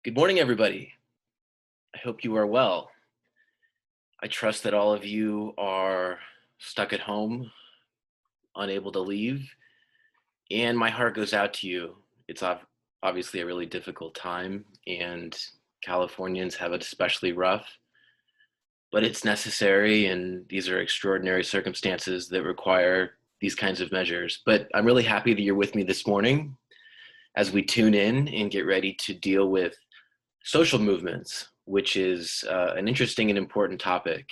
Good morning, everybody. I hope you are well. I trust that all of you are stuck at home, unable to leave, and my heart goes out to you. It's obviously a really difficult time, and Californians have it especially rough, but it's necessary, and these are extraordinary circumstances that require these kinds of measures. But I'm really happy that you're with me this morning as we tune in and get ready to deal with social movements, which is an interesting and important topic.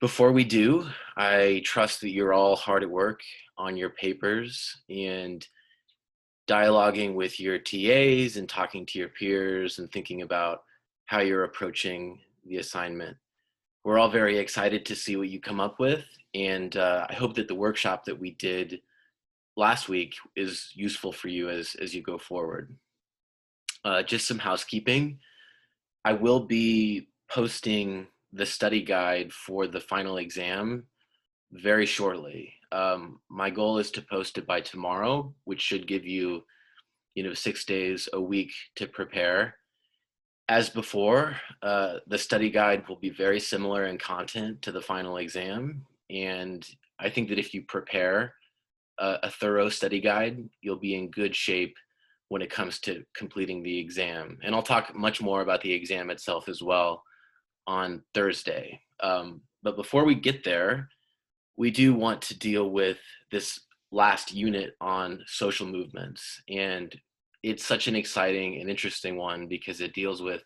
Before we do, I trust that you're all hard at work on your papers and dialoguing with your TAs and talking to your peers and thinking about how you're approaching the assignment. We're all very excited to see what you come up with, and I hope that the workshop that we did last week is useful for you as you go forward. Just some housekeeping. I will be posting the study guide for the final exam very shortly. My goal is to post it by tomorrow, which should give you, 6 days a week to prepare. As before, the study guide will be very similar in content to the final exam. And I think that if you prepare a thorough study guide, you'll be in good shape when it comes to completing the exam. And I'll talk much more about the exam itself as well on Thursday. But before we get there, we do want to deal with this last unit on social movements. And it's such an exciting and interesting one because it deals with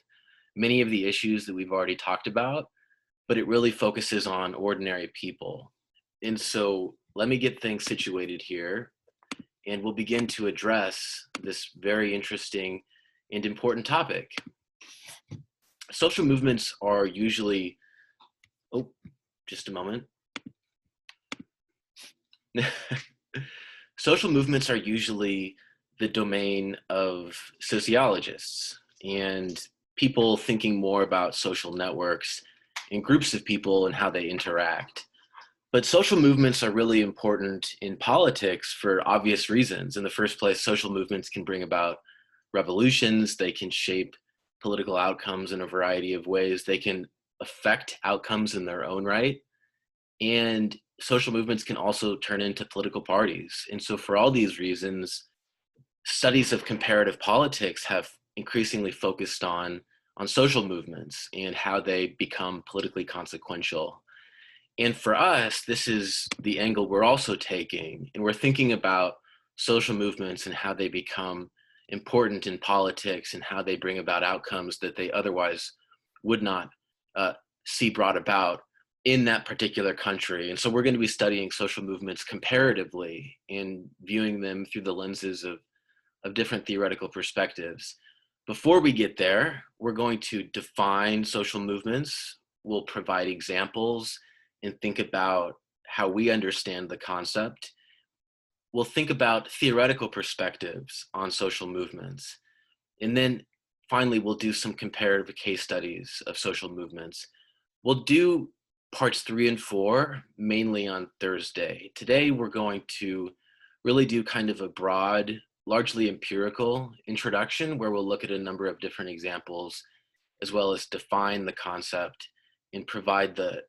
many of the issues that we've already talked about, but it really focuses on ordinary people. And so let me get things situated here, and we'll begin to address this very interesting and important topic. Social movements are usually, just a moment. Social movements are usually the domain of sociologists and people thinking more about social networks and groups of people and how they interact. But social movements are really important in politics for obvious reasons. In the first place, social movements can bring about revolutions. They can shape political outcomes in a variety of ways. They can affect outcomes in their own right. And social movements can also turn into political parties. And so for all these reasons, studies of comparative politics have increasingly focused on social movements and how they become politically consequential. And for us, this is the angle we're also taking. And we're thinking about social movements and how they become important in politics and how they bring about outcomes that they otherwise would not see brought about in that particular country. And so we're going to be studying social movements comparatively and viewing them through the lenses of different theoretical perspectives. Before we get there, we're going to define social movements. We'll provide examples and think about how we understand the concept. We'll think about theoretical perspectives on social movements. And then finally, we'll do some comparative case studies of social movements. We'll do parts 3 and 4 mainly on Thursday. Today, we're going to really do kind of a broad, largely empirical introduction where we'll look at a number of different examples as well as define the concept and provide the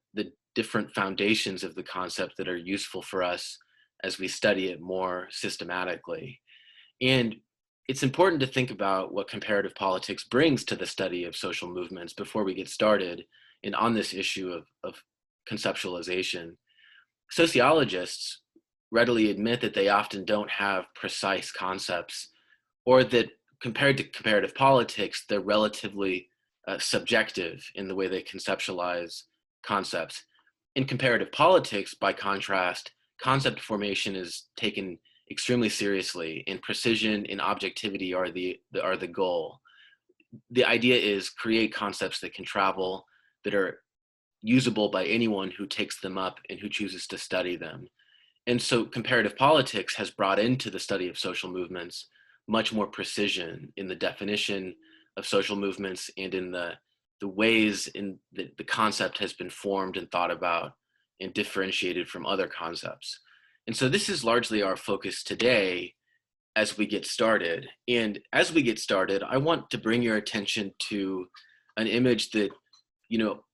different foundations of the concept that are useful for us as we study it more systematically. And it's important to think about what comparative politics brings to the study of social movements before we get started and on this issue of conceptualization. Sociologists readily admit that they often don't have precise concepts, or that compared to comparative politics, they're relatively subjective in the way they conceptualize concepts. In comparative politics, by contrast, concept formation is taken extremely seriously, and precision and objectivity are the goal. The idea is create concepts that can travel, that are usable by anyone who takes them up and who chooses to study them. And so comparative politics has brought into the study of social movements much more precision in the definition of social movements and in the ways in the concept has been formed and thought about and differentiated from other concepts. And so this is largely our focus today. as we get started. And as we get started, I want to bring your attention to an image that, you know,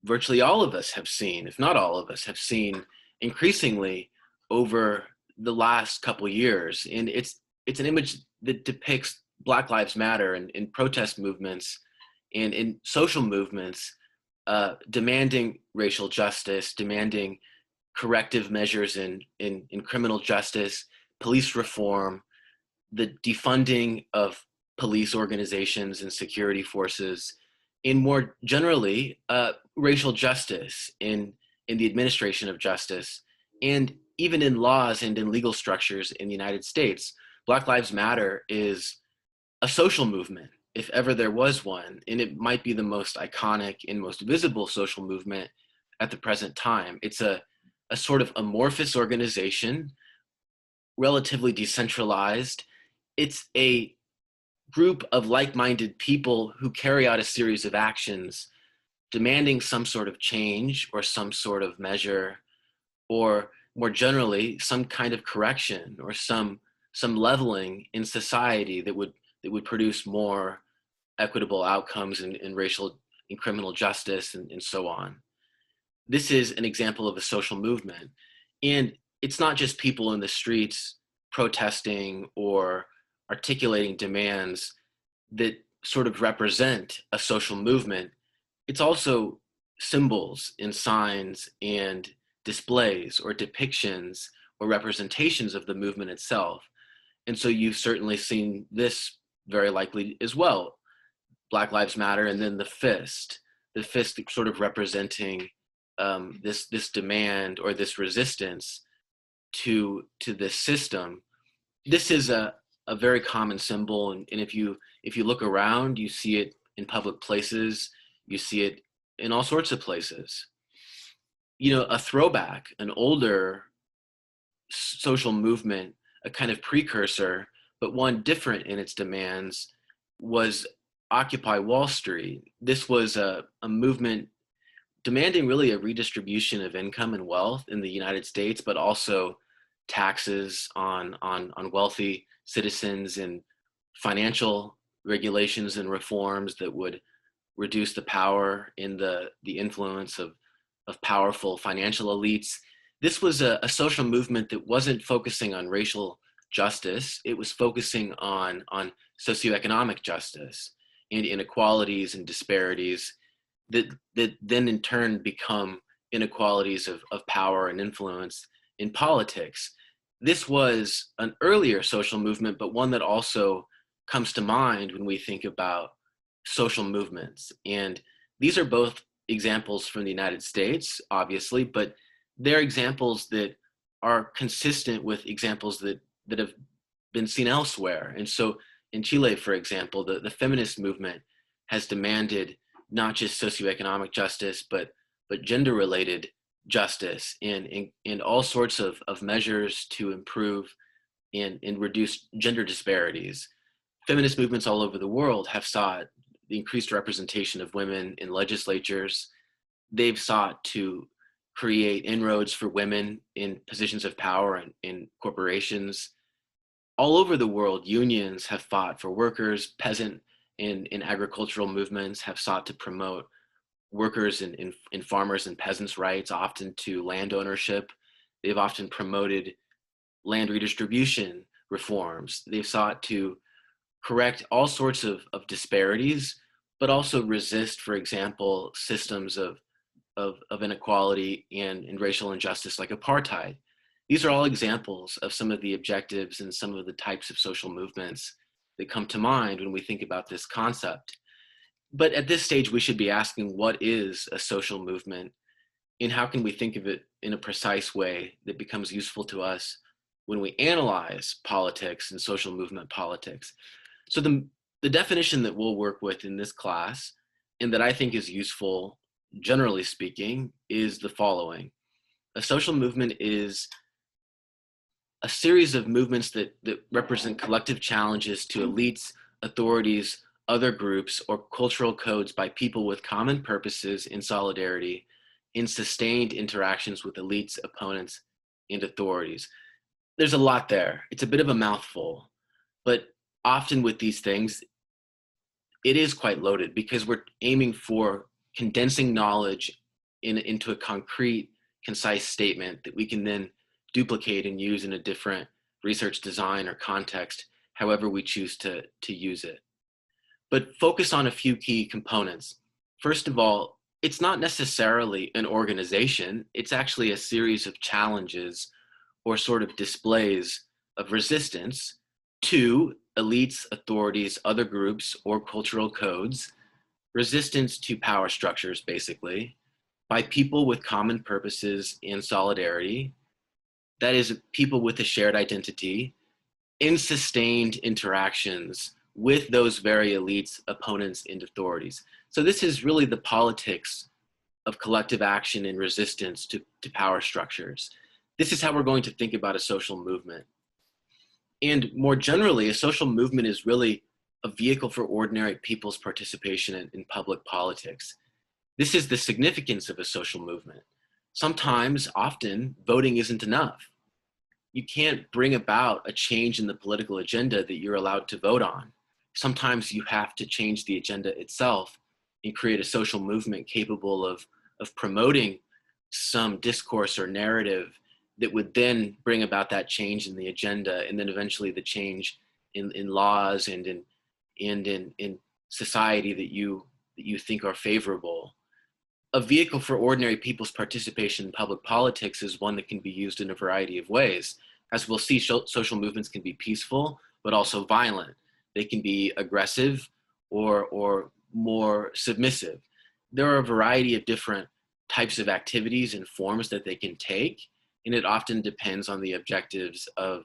virtually all of us have seen, if not all of us have seen increasingly over the last couple years. And it's an image that depicts Black Lives Matter and in protest movements and in social movements, demanding racial justice, demanding corrective measures in criminal justice, police reform, the defunding of police organizations and security forces, in more generally, racial justice in the administration of justice, and even in laws and in legal structures in the United States. Black Lives Matter is a social movement, if ever there was one, and it might be the most iconic and most visible social movement at the present time. It's a sort of amorphous organization, relatively decentralized. It's a group of like-minded people who carry out a series of actions demanding some sort of change or some sort of measure, or more generally some kind of correction or some leveling in society that would produce more equitable outcomes in racial and criminal justice and so on. This is an example of a social movement, and it's not just people in the streets protesting or articulating demands that sort of represent a social movement. It's also symbols and signs and displays or depictions or representations of the movement itself. And so you've certainly seen this very likely as well. Black Lives Matter, and then the fist sort of representing this demand or this resistance to this system. This is a very common symbol, and if you look around, you see it in public places, you see it in all sorts of places. You know, a throwback, an older social movement, a kind of precursor, but one different in its demands, was Occupy Wall Street. This was a movement demanding really a redistribution of income and wealth in the United States, but also taxes on wealthy citizens and financial regulations and reforms that would reduce the power in the influence of powerful financial elites. This was a social movement that wasn't focusing on racial justice. It was focusing on socioeconomic justice and inequalities and disparities that then in turn become inequalities of power and influence in politics. This was an earlier social movement, but one that also comes to mind when we think about social movements. And these are both examples from the United States, obviously, but they're examples that are consistent with examples that have been seen elsewhere. And so in Chile, for example, the feminist movement has demanded not just socioeconomic justice, but gender-related justice in all sorts of measures to improve and reduce gender disparities. Feminist movements all over the world have sought the increased representation of women in legislatures. They've sought to create inroads for women in positions of power in corporations. All over the world, unions have fought for workers. Peasant in agricultural movements have sought to promote workers in farmers and peasants' rights, often to land ownership. They've often promoted land redistribution reforms. They've sought to correct all sorts of disparities, but also resist, for example, systems of inequality and racial injustice like apartheid. These are all examples of some of the objectives and some of the types of social movements that come to mind when we think about this concept. But at this stage, we should be asking, what is a social movement, and how can we think of it in a precise way that becomes useful to us when we analyze politics and social movement politics? So the definition that we'll work with in this class, and that I think is useful, generally speaking, is the following. A social movement is a series of movements that represent collective challenges to elites, authorities, other groups, or cultural codes by people with common purposes in solidarity in sustained interactions with elites, opponents, and authorities. There's a lot there. It's a bit of a mouthful, But often with these things, it is quite loaded because we're aiming for condensing knowledge into a concrete, concise statement that we can then duplicate and use in a different research design or context, however we choose to use it. But focus on a few key components. First of all, it's not necessarily an organization. It's actually a series of challenges or sort of displays of resistance to elites, authorities, other groups, or cultural codes, resistance to power structures, basically, by people with common purposes and solidarity, that is, people with a shared identity, in sustained interactions with those very elites, opponents, and authorities. So this is really the politics of collective action and resistance to power structures. This is how we're going to think about a social movement. And more generally, a social movement is really a vehicle for ordinary people's participation in public politics. This is the significance of a social movement. Sometimes, often, voting isn't enough. You can't bring about a change in the political agenda that you're allowed to vote on. Sometimes you have to change the agenda itself and create a social movement capable of promoting some discourse or narrative that would then bring about that change in the agenda, and then eventually the change in laws and in society that you think are favorable. A vehicle for ordinary people's participation in public politics is one that can be used in a variety of ways. As we'll see, social movements can be peaceful, but also violent. They can be aggressive or more submissive. There are a variety of different types of activities and forms that they can take, and it often depends on the objectives of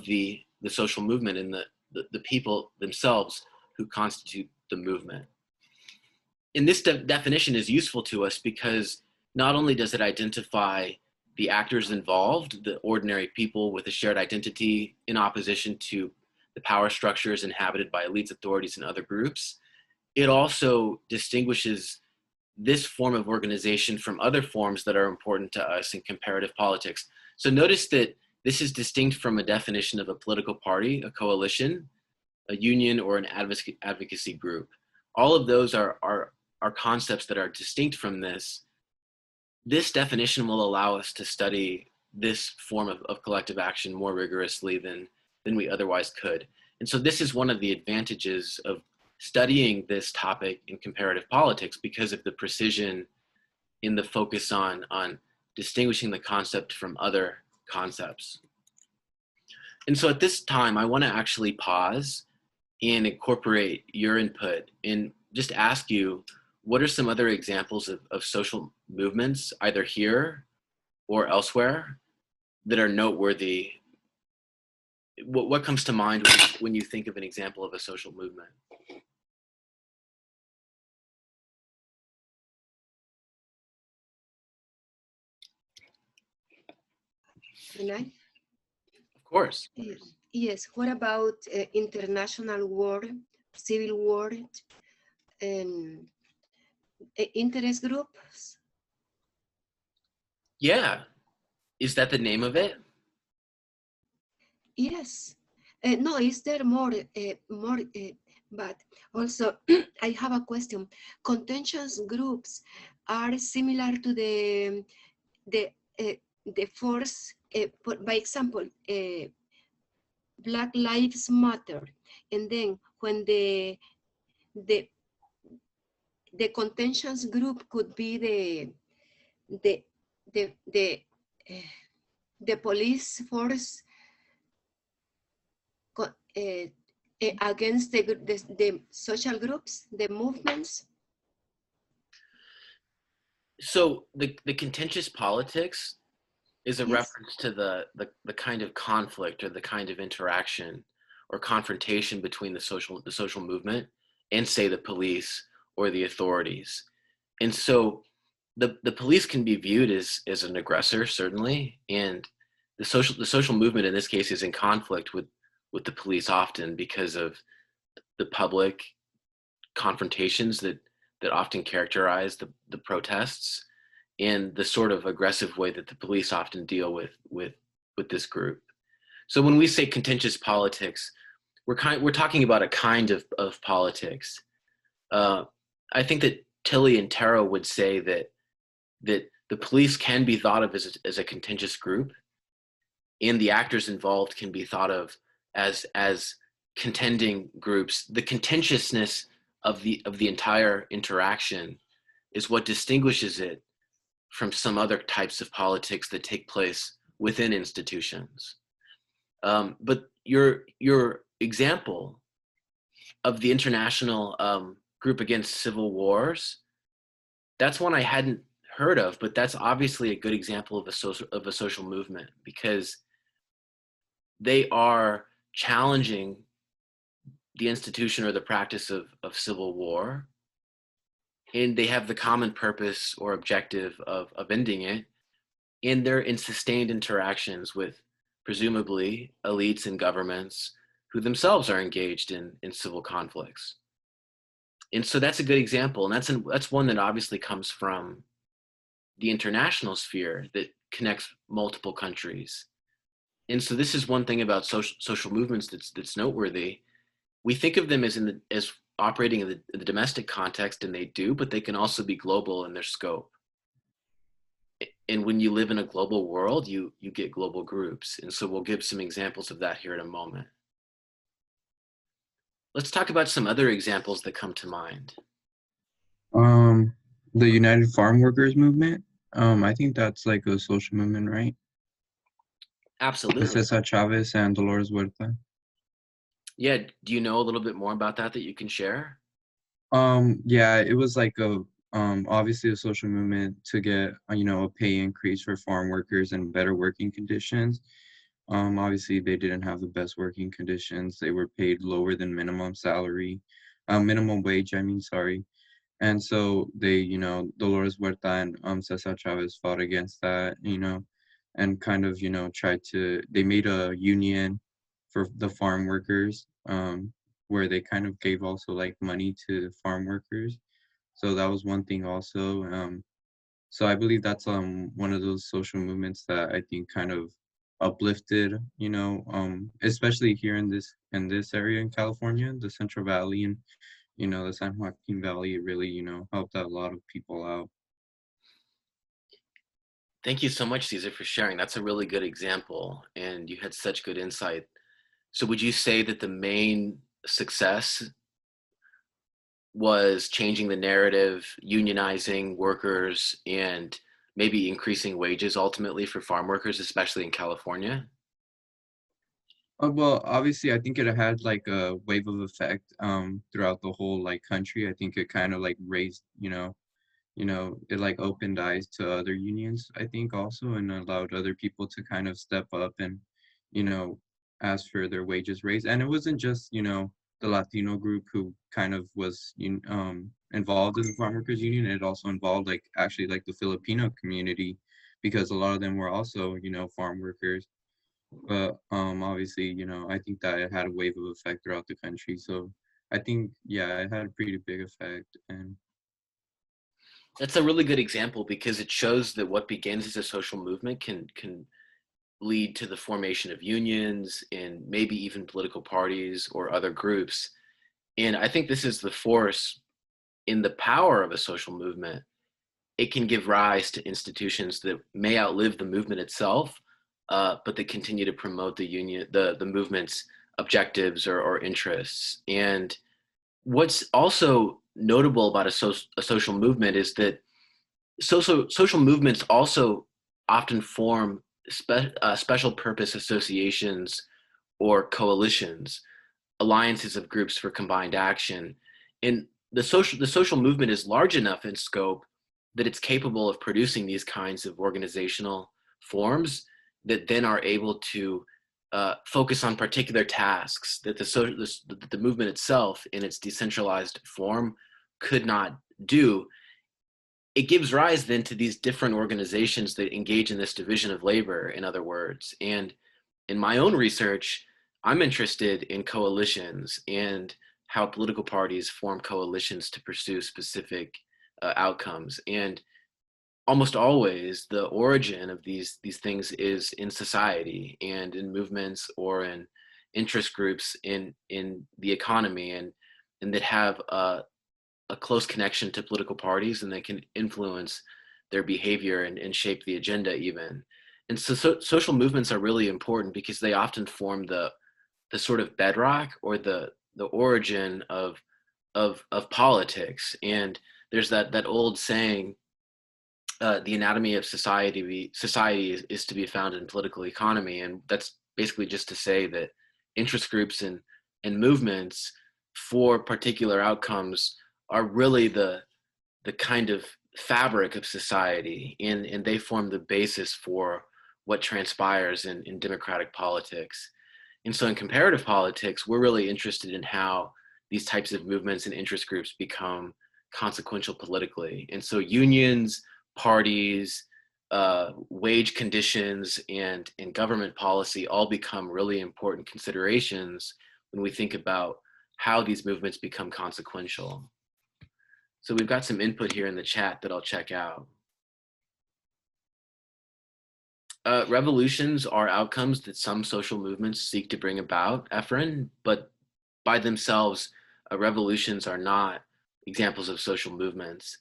the social movement and the people themselves who constitute the movement. And this definition is useful to us because not only does it identify the actors involved, the ordinary people with a shared identity in opposition to the power structures inhabited by elites, authorities, and other groups, it also distinguishes this form of organization from other forms that are important to us in comparative politics. So notice that this is distinct from a definition of a political party, a coalition, a union, or an advocacy group. All of those are concepts that are distinct from this. This definition will allow us to study this form of collective action more rigorously than we otherwise could. And so this is one of the advantages of studying this topic in comparative politics, because of the precision in the focus on distinguishing the concept from other concepts. And so at this time, I want to actually pause and incorporate your input and just ask you, what are some other examples of social movements, either here or elsewhere, that are noteworthy? What comes to mind when you think of an example of a social movement? Can I? Of course. Yes. What about international war, civil war, and interest groups? Yeah. Is that the name of it? Yes. No, is there more? But also, I have a question. Contentious groups are similar to the force. By example, Black Lives Matter, and then when the contentious group could be the the the uh, the police force against the social groups, the movements. So the contentious politics is a Yes. reference to the kind of conflict or the kind of interaction or confrontation between the social movement and, say, the police or the authorities. And so the police can be viewed as an aggressor, certainly, and the social movement in this case is in conflict with the police often because of the public confrontations that often characterize the protests, and the sort of aggressive way that the police often deal with this group. So when we say contentious politics, we're talking about a kind of politics. Uh, I think that Tilly and Tara would say that the police can be thought of as a contentious group, and the actors involved can be thought of as contending groups. The contentiousness of the entire interaction is what distinguishes it from some other types of politics that take place within institutions. But your example of the international group against civil wars, that's one I hadn't heard of, but that's obviously a good example of a social movement, because they are challenging the institution or the practice of civil war, and they have the common purpose or objective of ending it, and they're in sustained interactions with presumably elites and governments who themselves are engaged in civil conflicts. And so that's a good example, and that's one that obviously comes from the international sphere that connects multiple countries. And so this is one thing about social movements that's noteworthy. We think of them as operating in the domestic context, and they do, but they can also be global in their scope. And when you live in a global world, you get global groups. And so we'll give some examples of that here in a moment. Let's talk about some other examples that come to mind. Um, the United Farm Workers Movement. I think that's like a social movement, right? Absolutely. Cesar Chavez and Dolores Huerta. Yeah. Do you know a little bit more about that you can share? Yeah, it was like a obviously a social movement to get a pay increase for farm workers and better working conditions. Obviously they didn't have the best working conditions. They were paid lower than minimum salary, minimum wage, I mean, sorry. And so they, Dolores Huerta and Cesar Chavez fought against that, and kind of, they made a union for the farm workers, where they kind of gave also like money to farm workers. So that was one thing also. So I believe that's one of those social movements that I think kind of uplifted, especially here in this area in California, the Central Valley and the San Joaquin Valley. It really, helped out a lot of people out. Thank you so much, Caesar, for sharing. That's a really good example, and you had such good insight. So would you say that the main success was changing the narrative, unionizing workers, and maybe increasing wages ultimately for farm workers, especially in California? Well, obviously, I think it had like a wave of effect throughout the whole like country. I think it kind of like raised, it like opened eyes to other unions, I think also, and allowed other people to kind of step up and, you know, ask for their wages raised. And it wasn't just, the Latino group who kind of was involved in the farm workers union. It also involved like actually like the Filipino community, because a lot of them were also, farm workers. But obviously, I think that it had a wave of effect throughout the country. So I think, yeah, it had a pretty big effect. And That's a really good example, because it shows that what begins as a social movement can lead to the formation of unions and maybe even political parties or other groups. And I think this is the force in the power of a social movement. It can give rise to institutions that may outlive the movement itself, but that continue to promote the movement's objectives or interests. And what's also notable about a social movement is that social movements also often form special purpose associations or coalitions, alliances of groups for combined action. And the social movement is large enough in scope that it's capable of producing these kinds of organizational forms that then are able to focus on particular tasks that the movement itself in its decentralized form could not do. It gives rise then to these different organizations that engage in this division of labor, in other words. And in my own research, I'm interested in coalitions and how political parties form coalitions to pursue specific outcomes. And almost always the origin of these things is in society and in movements or interest groups in the economy, and that have a close connection to political parties, and they can influence their behavior and shape the agenda even. And so social movements are really important because they often form the sort of bedrock or the origin of politics. And there's that old saying, the anatomy of society is to be found in political economy. And that's basically just to say that interest groups and movements for particular outcomes are really the kind of fabric of society, and they form the basis for what transpires in democratic politics. And so in comparative politics, we're really interested in how these types of movements and interest groups become consequential politically. And so unions, parties, wage conditions, and government policy all become really important considerations when we think about how these movements become consequential. So we've got some input here in the chat that I'll check out. Revolutions are outcomes that some social movements seek to bring about, Efren, but by themselves, revolutions are not examples of social movements.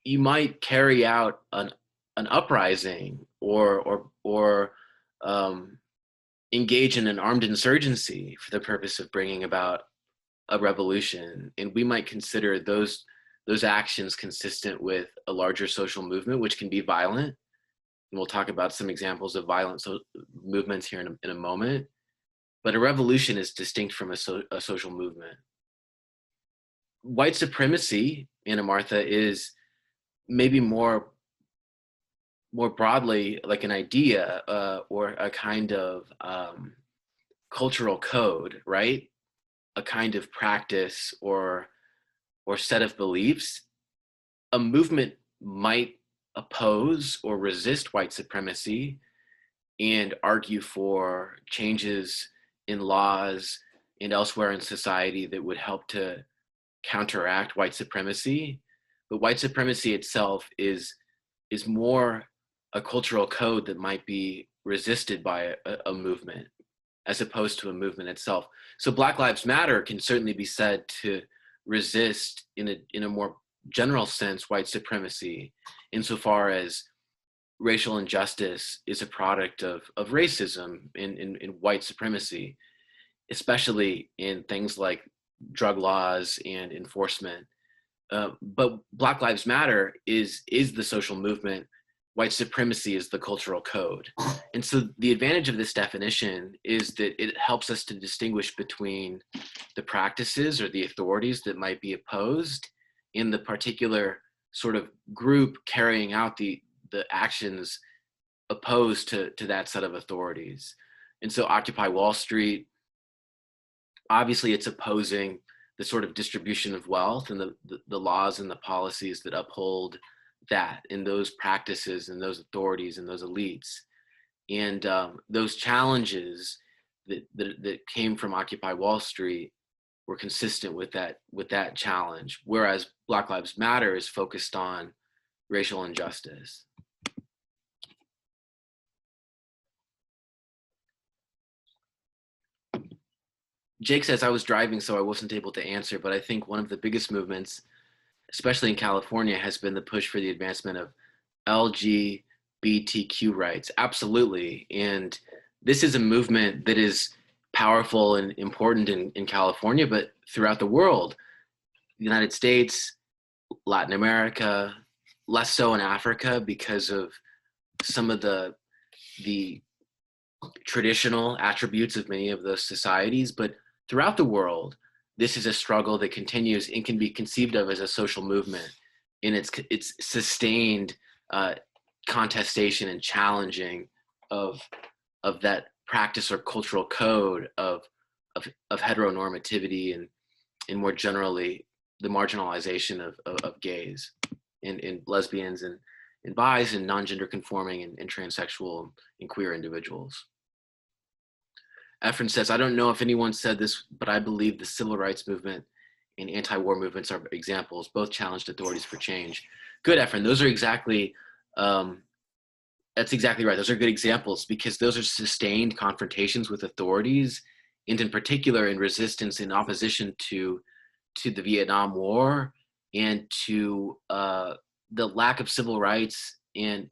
You might carry out an uprising or engage in an armed insurgency for the purpose of bringing about a revolution, and we might consider those actions consistent with a larger social movement, which can be violent. And we'll talk about some examples of violent movements here in a moment. But a revolution is distinct from a social movement. White supremacy, Anna Martha, is maybe more broadly like an idea or a kind of cultural code, right? A kind of practice or set of beliefs. A movement might oppose or resist white supremacy and argue for changes in laws and elsewhere in society that would help to counteract white supremacy. But white supremacy itself is more a cultural code that might be resisted by a movement as opposed to a movement itself. So Black Lives Matter can certainly be said to resist in a more general sense white supremacy, insofar as racial injustice is a product of racism in white supremacy, especially in things like drug laws and enforcement. But Black Lives Matter is the social movement. White supremacy is the cultural code. And so the advantage of this definition is that it helps us to distinguish between the practices or the authorities that might be opposed in the particular sort of group carrying out the actions opposed to that set of authorities. And so Occupy Wall Street, obviously it's opposing the sort of distribution of wealth and the laws and the policies that uphold that, and those practices and those authorities and those elites. And those challenges that came from Occupy Wall Street were consistent with that challenge, whereas Black Lives Matter is focused on racial injustice. Jake says, I was driving, so I wasn't able to answer, but I think one of the biggest movements, especially in California, has been the push for the advancement of LGBTQ rights. Absolutely. And this is a movement that is powerful and important in California, but throughout the world, the United States, Latin America, less so in Africa because of some of the traditional attributes of many of those societies. But throughout the world, this is a struggle that continues and can be conceived of as a social movement in its sustained contestation and challenging of that practice or cultural code of heteronormativity and more generally the marginalization of gays and lesbians and bis and non-gender conforming and transsexual and queer individuals. Efren says, I don't know if anyone said this, but I believe the civil rights movement and anti-war movements are examples. Both challenged authorities for change. Good, Efren. Those are exactly That's exactly right. Those are good examples because those are sustained confrontations with authorities, and in particular in resistance in opposition to the Vietnam War and to the lack of civil rights and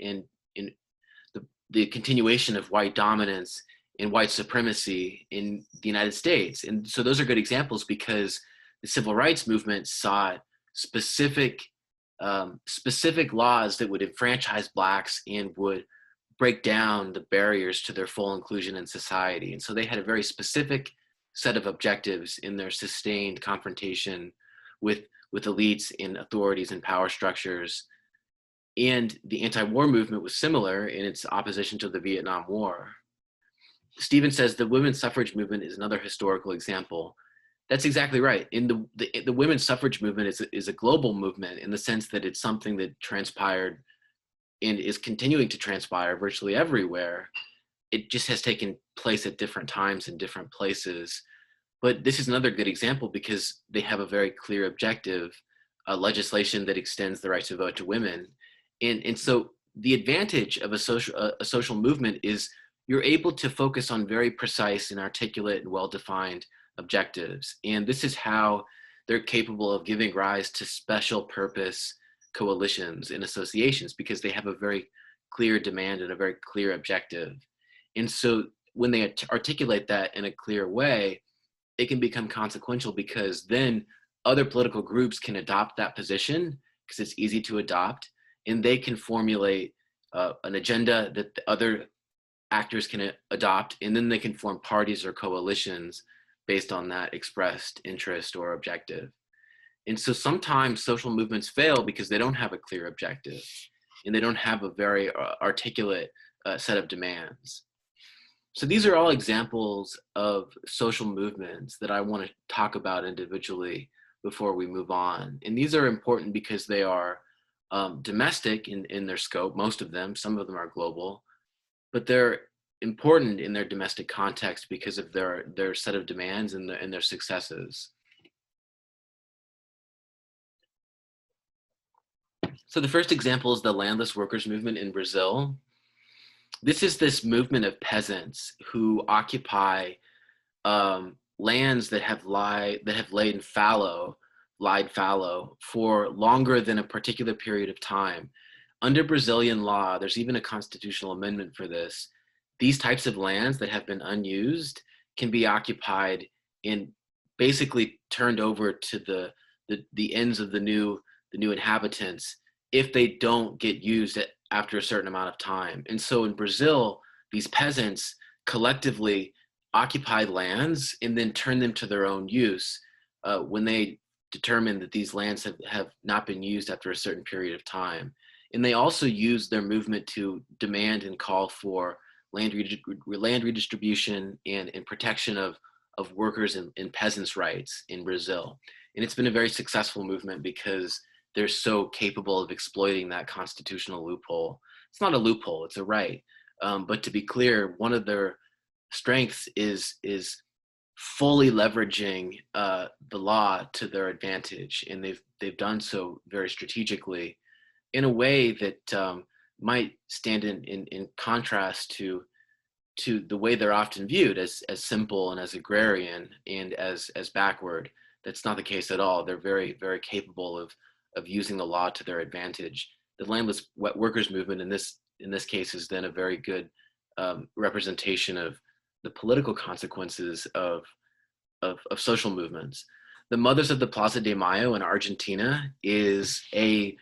the continuation of white dominance and white supremacy in the United States. And so those are good examples because the civil rights movement sought specific specific laws that would enfranchise Blacks and would break down the barriers to their full inclusion in society. And so they had a very specific set of objectives in their sustained confrontation with elites and authorities and power structures. And the anti-war movement was similar in its opposition to the Vietnam War. Stephen says the women's suffrage movement is another historical example. That's exactly right. In the women's suffrage movement is a global movement in the sense that it's something that transpired and is continuing to transpire virtually everywhere. It just has taken place at different times in different places. But this is another good example because they have a very clear objective, legislation that extends the right to vote to women. And so the advantage of a social movement is you're able to focus on very precise and articulate and well-defined objectives. And this is how they're capable of giving rise to special purpose coalitions and associations because they have a very clear demand and a very clear objective. And so when they articulate that in a clear way, it can become consequential because then other political groups can adopt that position because it's easy to adopt, and they can formulate an agenda that the other actors can adopt, and then they can form parties or coalitions based on that expressed interest or objective. And so sometimes social movements fail because they don't have a clear objective and they don't have a very articulate set of demands. So these are all examples of social movements that I want to talk about individually before we move on. And these are important because they are domestic in their scope, most of them, some of them are global, but they're important in their domestic context because of their set of demands and their successes. So the first example is the landless workers movement in Brazil. This is this movement of peasants who occupy lands that have laid fallow for longer than a particular period of time. Under Brazilian law, there's even a constitutional amendment for this. These types of lands that have been unused can be occupied and basically turned over to the ends of the new inhabitants if they don't get used after a certain amount of time. And so in Brazil, these peasants collectively occupy lands and then turn them to their own use when they determine that these lands have not been used after a certain period of time. And they also use their movement to demand and call for land redistribution and protection of workers and peasants' rights in Brazil. And it's been a very successful movement because they're so capable of exploiting that constitutional loophole. It's not a loophole, it's a right. But to be clear, one of their strengths is fully leveraging the law to their advantage. And they've done so very strategically in a way that might stand in contrast to the way they're often viewed as simple and as agrarian and as backward. That's not the case at all. They're very, very capable of using the law to their advantage. The landless workers movement in this case is then a very good representation of the political consequences of social movements. The Mothers of the Plaza de Mayo in Argentina is a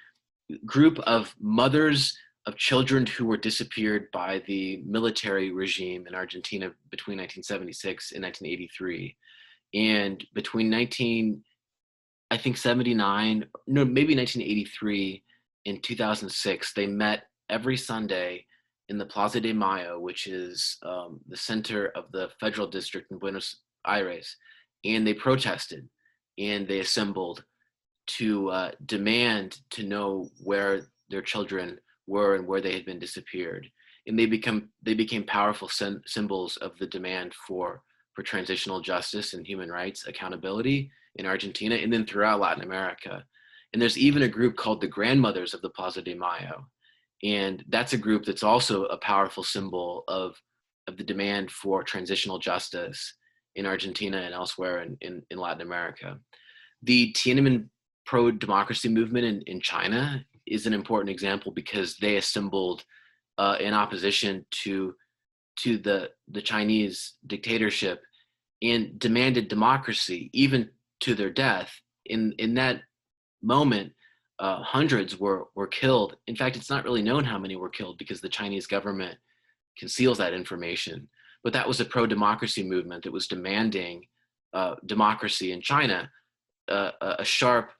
group of mothers of children who were disappeared by the military regime in Argentina between 1976 and 1983. And between 1983 and 2006, they met every Sunday in the Plaza de Mayo, which is the center of the federal district in Buenos Aires. And they protested and they assembled to demand to know where their children were and where they had been disappeared. And they became powerful symbols of the demand for transitional justice and human rights accountability in Argentina and then throughout Latin America. And there's even a group called the Grandmothers of the Plaza de Mayo. And that's a group that's also a powerful symbol of the demand for transitional justice in Argentina and elsewhere in Latin America. The Tiananmen pro-democracy movement in China is an important example because they assembled in opposition to the Chinese dictatorship and demanded democracy, even to their death. In that moment, hundreds were killed. In fact, it's not really known how many were killed because the Chinese government conceals that information. But that was a pro-democracy movement that was demanding democracy in China, a sharp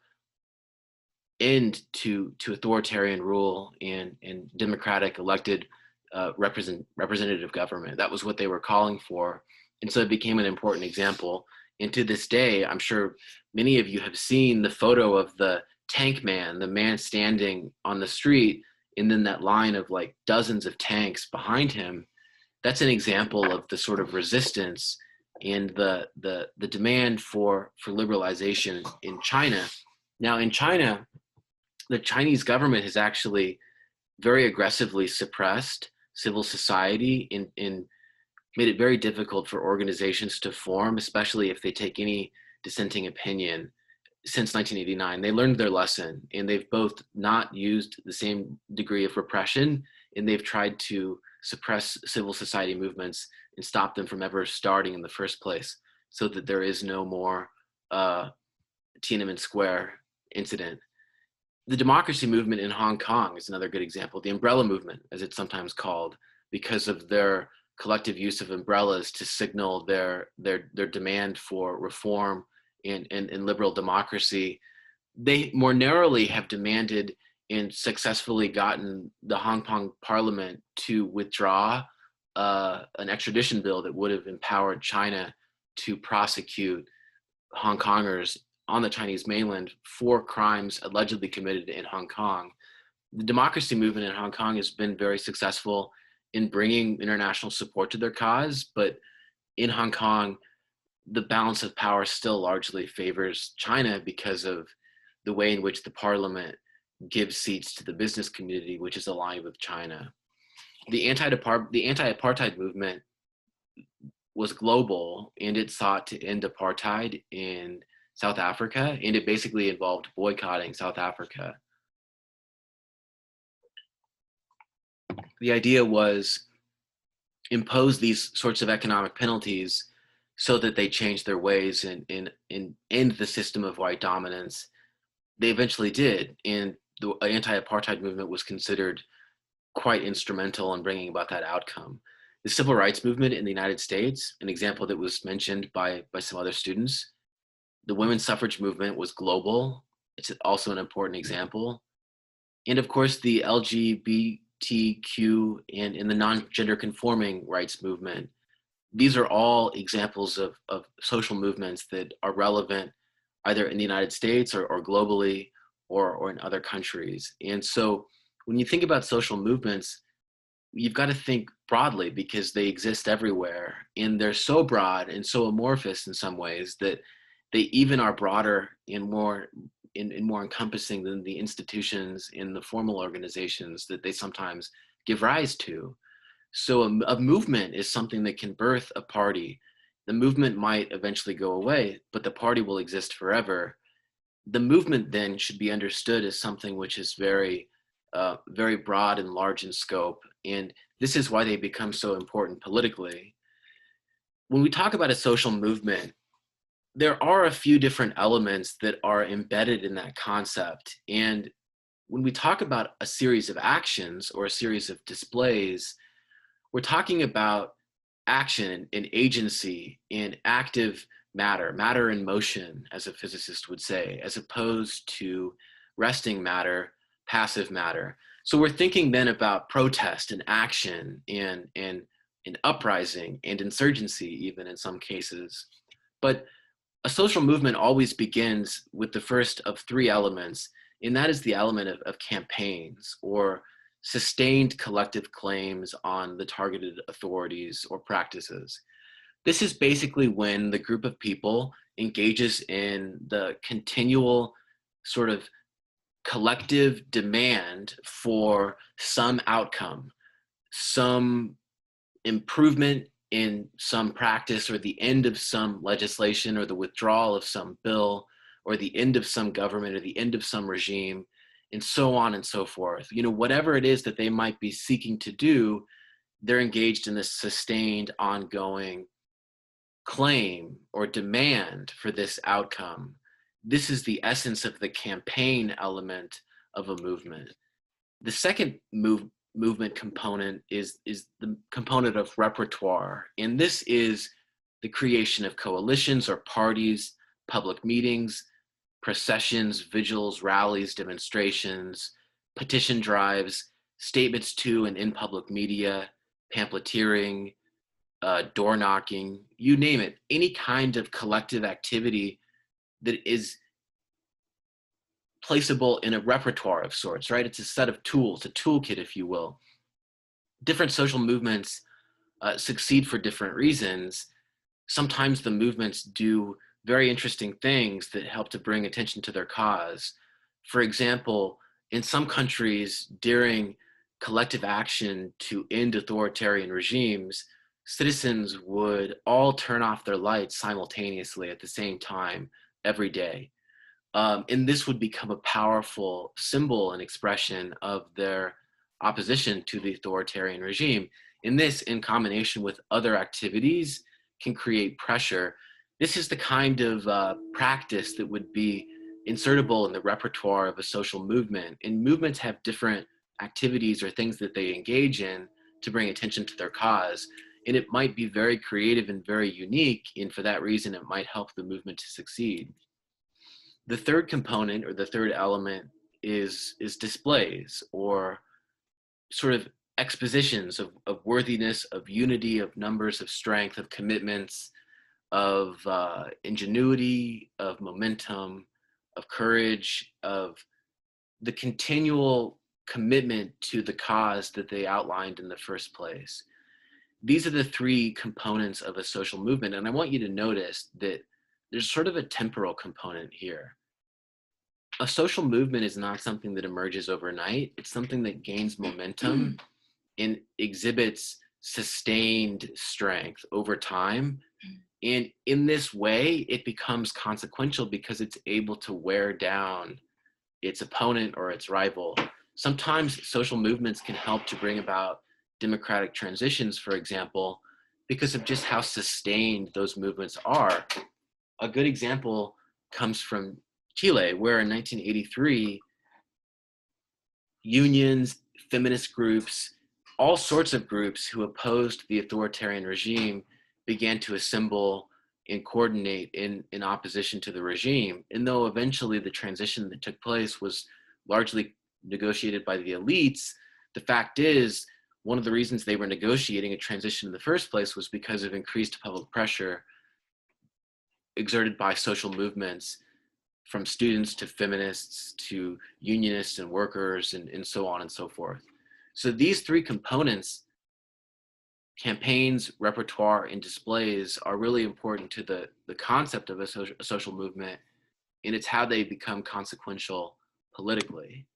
end to authoritarian rule and democratic elected representative government. That was what they were calling for. And so it became an important example. And to this day, I'm sure many of you have seen the photo of the tank man, the man standing on the street, and then that line of like dozens of tanks behind him. That's an example of the sort of resistance and the demand for liberalization in China. Now in China, the Chinese government has actually very aggressively suppressed civil society and made it very difficult for organizations to form, especially if they take any dissenting opinion. Since 1989, they learned their lesson, and they've both not used the same degree of repression, and they've tried to suppress civil society movements and stop them from ever starting in the first place, so that there is no more Tiananmen Square incident. The democracy movement in Hong Kong is another good example. The umbrella movement, as it's sometimes called, because of their collective use of umbrellas to signal their demand for reform and liberal democracy. They more narrowly have demanded and successfully gotten the Hong Kong Parliament to withdraw an extradition bill that would have empowered China to prosecute Hong Kongers on the Chinese mainland for crimes allegedly committed in Hong Kong. The democracy movement in Hong Kong has been very successful in bringing international support to their cause, but in Hong Kong, the balance of power still largely favors China because of the way in which the parliament gives seats to the business community, which is aligned with China. The anti-apartheid movement was global, and it sought to end apartheid in South Africa, and it basically involved boycotting South Africa. The idea was impose these sorts of economic penalties so that they change their ways and end the system of white dominance. They eventually did, and the anti-apartheid movement was considered quite instrumental in bringing about that outcome. The civil rights movement in the United States, an example that was mentioned by some other students, the women's suffrage movement was global. It's also an important example. And of course, the LGBTQ and the non-gender conforming rights movement. These are all examples of social movements that are relevant either in the United States or globally or in other countries. And so when you think about social movements, you've got to think broadly because they exist everywhere. And they're so broad and so amorphous in some ways that they even are broader and more encompassing than the institutions in the formal organizations that they sometimes give rise to. So a movement is something that can birth a party. The movement might eventually go away, but the party will exist forever. The movement then should be understood as something which is very, very broad and large in scope. And this is why they become so important politically. When we talk about a social movement, there are a few different elements that are embedded in that concept. And when we talk about a series of actions or a series of displays, we're talking about action and agency and active matter in motion, as a physicist would say, as opposed to resting matter, passive matter. So we're thinking then about protest and action and uprising and insurgency, even in some cases. But a social movement always begins with the first of three elements, and that is the element of campaigns or sustained collective claims on the targeted authorities or practices. This is basically when the group of people engages in the continual sort of collective demand for some outcome, some improvement in some practice, or the end of some legislation, or the withdrawal of some bill, or the end of some government, or the end of some regime, and so on and so forth. You know, whatever it is that they might be seeking to do, they're engaged in this sustained, ongoing claim or demand for this outcome. This is the essence of the campaign element of a movement. The second movement component is the component of repertoire. And this is the creation of coalitions or parties, public meetings, processions, vigils, rallies, demonstrations, petition drives, statements to and in public media, pamphleteering, door knocking, you name it, any kind of collective activity that is placeable in a repertoire of sorts, right? It's a set of tools, a toolkit, if you will. Different social movements succeed for different reasons. Sometimes the movements do very interesting things that help to bring attention to their cause. For example, in some countries, during collective action to end authoritarian regimes, citizens would all turn off their lights simultaneously at the same time every day. And this would become a powerful symbol and expression of their opposition to the authoritarian regime. And this, in combination with other activities, can create pressure. This is the kind of practice that would be insertable in the repertoire of a social movement. And movements have different activities or things that they engage in to bring attention to their cause. And it might be very creative and very unique, and for that reason, it might help the movement to succeed. The third component, or the third element, is displays, or sort of expositions of worthiness, of unity, of numbers, of strength, of commitments, of ingenuity, of momentum, of courage, of the continual commitment to the cause that they outlined in the first place. These are the three components of a social movement, and I want you to notice that there's sort of a temporal component here. A social movement is not something that emerges overnight. It's something that gains momentum and exhibits sustained strength over time. And in this way, it becomes consequential because it's able to wear down its opponent or its rival. Sometimes social movements can help to bring about democratic transitions, for example, because of just how sustained those movements are. A good example comes from Chile, where in 1983, unions, feminist groups, all sorts of groups who opposed the authoritarian regime began to assemble and coordinate in opposition to the regime. And though eventually the transition that took place was largely negotiated by the elites, the fact is, one of the reasons they were negotiating a transition in the first place was because of increased public pressure exerted by social movements, from students to feminists to unionists and workers, and so on and so forth. So these three components, campaigns, repertoire, and displays, are really important to the concept of a social movement, and it's how they become consequential politically.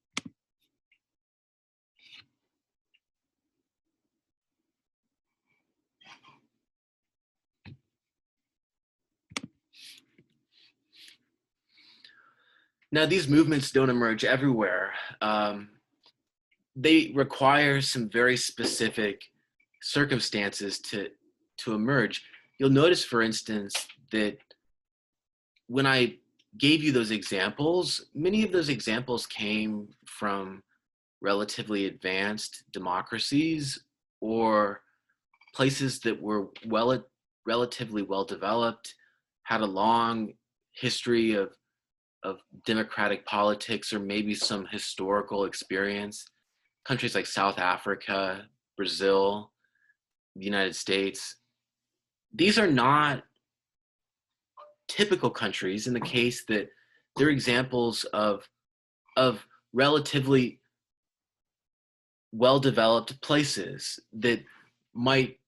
Now, these movements don't emerge everywhere. They require some very specific circumstances to emerge. You'll notice, for instance, that when I gave you those examples, many of those examples came from relatively advanced democracies or places that were relatively well developed, had a long history of democratic politics, or maybe some historical experience. Countries like South Africa, Brazil, the United States. These are not typical countries in the case that they're examples of relatively well-developed places that might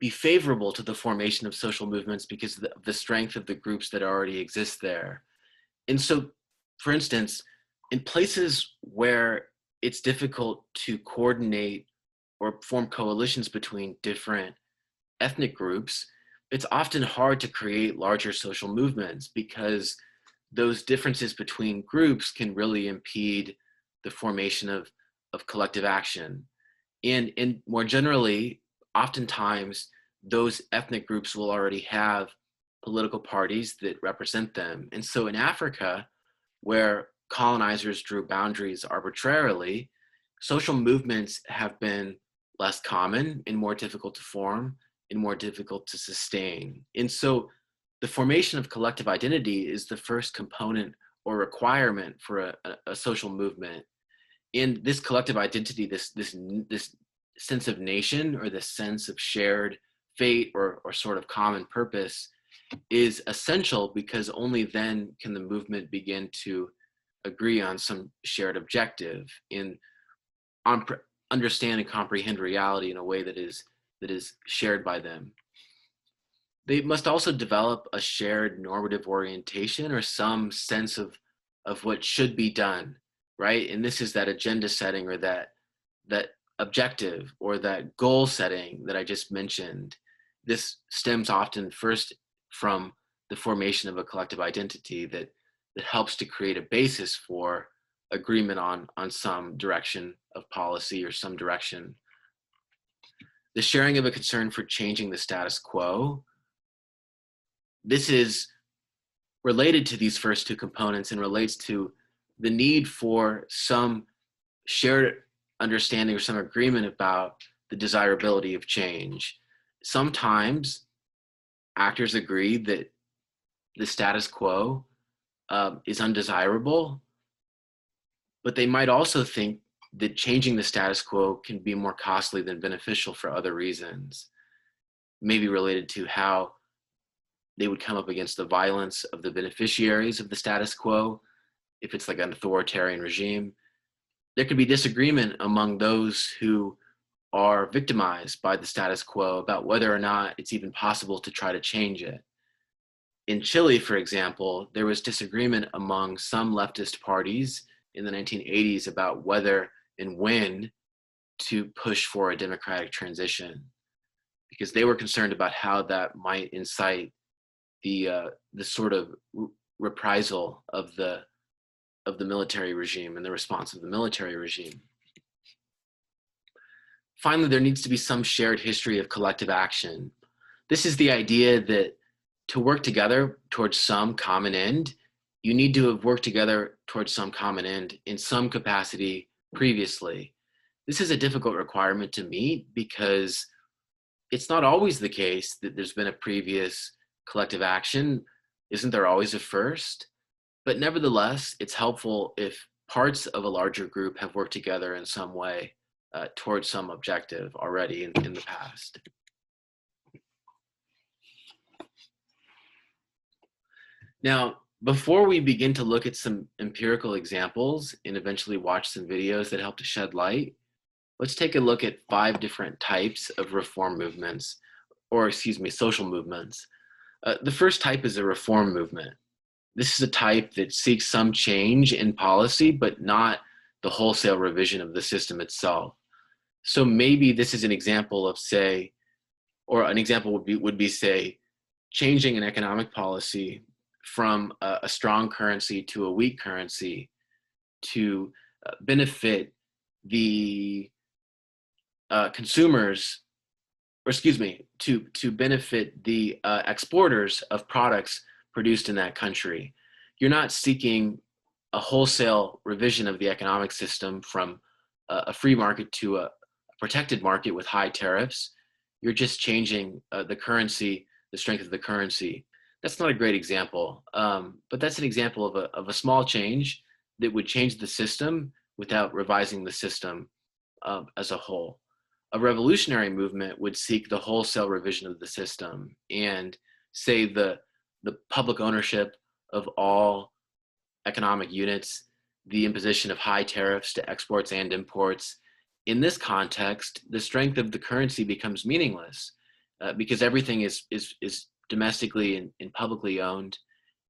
be favorable to the formation of social movements because of the strength of the groups that already exist there. And so, for instance, In places where it's difficult to coordinate or form coalitions between different ethnic groups, it's often hard to create larger social movements because those differences between groups can really impede the formation of collective action. And more generally, oftentimes those ethnic groups will already have political parties that represent them. And so in Africa, where colonizers drew boundaries arbitrarily, social movements have been less common and more difficult to form and more difficult to sustain. And so the formation of collective identity is the first component or requirement for a social movement. In this collective identity, this sense of nation, or this sense of shared fate or sort of common purpose, is essential, because only then can the movement begin to agree on some shared objective and understand and comprehend reality in a way that is shared by them. They must also develop a shared normative orientation, or some sense of what should be done, right? And this is that agenda setting, or that objective, or that goal setting that I just mentioned. This stems often first from the formation of a collective identity that helps to create a basis for agreement on some direction of policy or some direction. The sharing of a concern for changing the status quo. This is related to these first two components and relates to the need for some shared understanding or some agreement about the desirability of change. Sometimes actors agree that the status quo is undesirable, but they might also think that changing the status quo can be more costly than beneficial for other reasons, maybe related to how they would come up against the violence of the beneficiaries of the status quo. If it's like an authoritarian regime, there could be disagreement among those who are victimized by the status quo about whether or not it's even possible to try to change it. In Chile, for example, there was disagreement among some leftist parties in the 1980s about whether and when to push for a democratic transition, because they were concerned about how that might incite the sort of reprisal of the military regime and the response of the military regime. Finally, there needs to be some shared history of collective action. This is the idea that to work together towards some common end, you need to have worked together towards some common end in some capacity previously. This is a difficult requirement to meet because it's not always the case that there's been a previous collective action. Isn't there always a first? But nevertheless, it's helpful if parts of a larger group have worked together in some way towards some objective already in the past. Now, before we begin to look at some empirical examples and eventually watch some videos that help to shed light, let's take a look at 5 different types of reform movements, or social movements. The first type is a reform movement. This is a type that seeks some change in policy, but not the wholesale revision of the system itself. So maybe this is an example of, say, or an example would be say, changing an economic policy from a strong currency to a weak currency to benefit the consumers, or to benefit the exporters of products produced in that country. You're not seeking a wholesale revision of the economic system from a free market to a protected market with high tariffs. You're just changing the currency, the strength of the currency. That's not a great example, but that's an example of a small change that would change the system without revising the system as a whole. A revolutionary movement would seek the wholesale revision of the system and say the public ownership of all economic units, the imposition of high tariffs to exports and imports. In this context, the strength of the currency becomes meaningless because everything is domestically and publicly owned,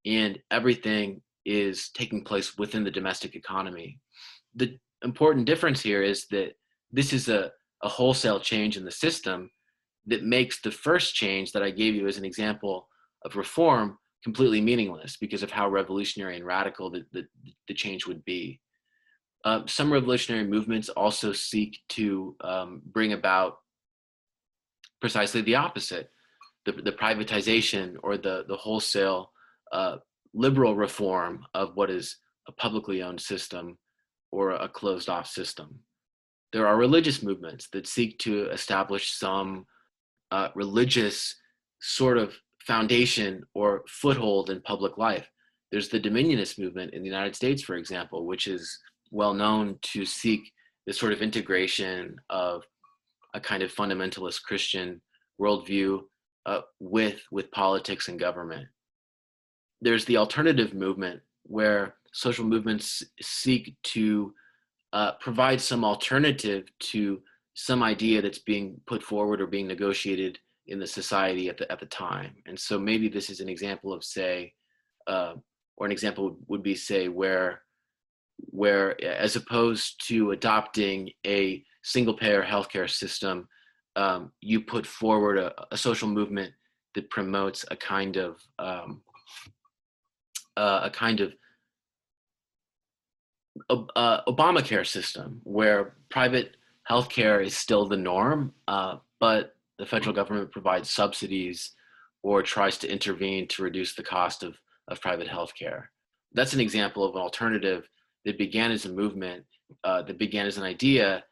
and everything is taking place within the domestic economy. The important difference here is that this is a wholesale change in the system that makes the first change that I gave you as an example of reform completely meaningless because of how revolutionary and radical the change would be. Some revolutionary movements also seek to bring about precisely the opposite, the privatization or the wholesale liberal reform of what is a publicly owned system or a closed off system. There are religious movements that seek to establish some religious sort of foundation or foothold in public life. There's the Dominionist movement in the United States, for example, which is well known to seek this sort of integration of a kind of fundamentalist Christian worldview with politics and government. There's the alternative movement where social movements seek to provide some alternative to some idea that's being put forward or being negotiated in the society at the time. And so maybe this is an example of, say, or an example would be, say, where as opposed to adopting a single payer healthcare system, you put forward a social movement that promotes a kind of Obamacare system where private healthcare is still the norm, but the federal government provides subsidies or tries to intervene to reduce the cost of private healthcare. That's an example of an alternative that began as a movement, that began as an idea.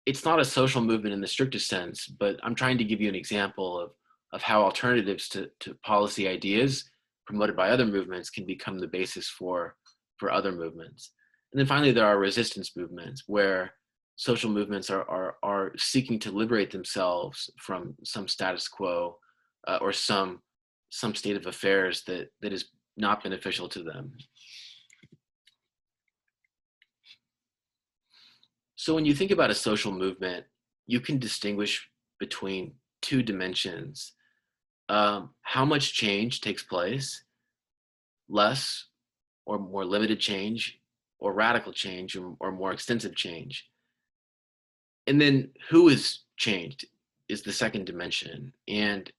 It's not a social movement in the strictest sense, but I'm trying to give you an example of how alternatives to policy ideas promoted by other movements can become the basis for other movements. And then finally, there are resistance movements where social movements are seeking to liberate themselves from some status quo or some state of affairs that is not beneficial to them. So when you think about a social movement, you can distinguish between two dimensions. How much change takes place, less or more limited change, or radical change, or more extensive change. And then who is changed is the second dimension. And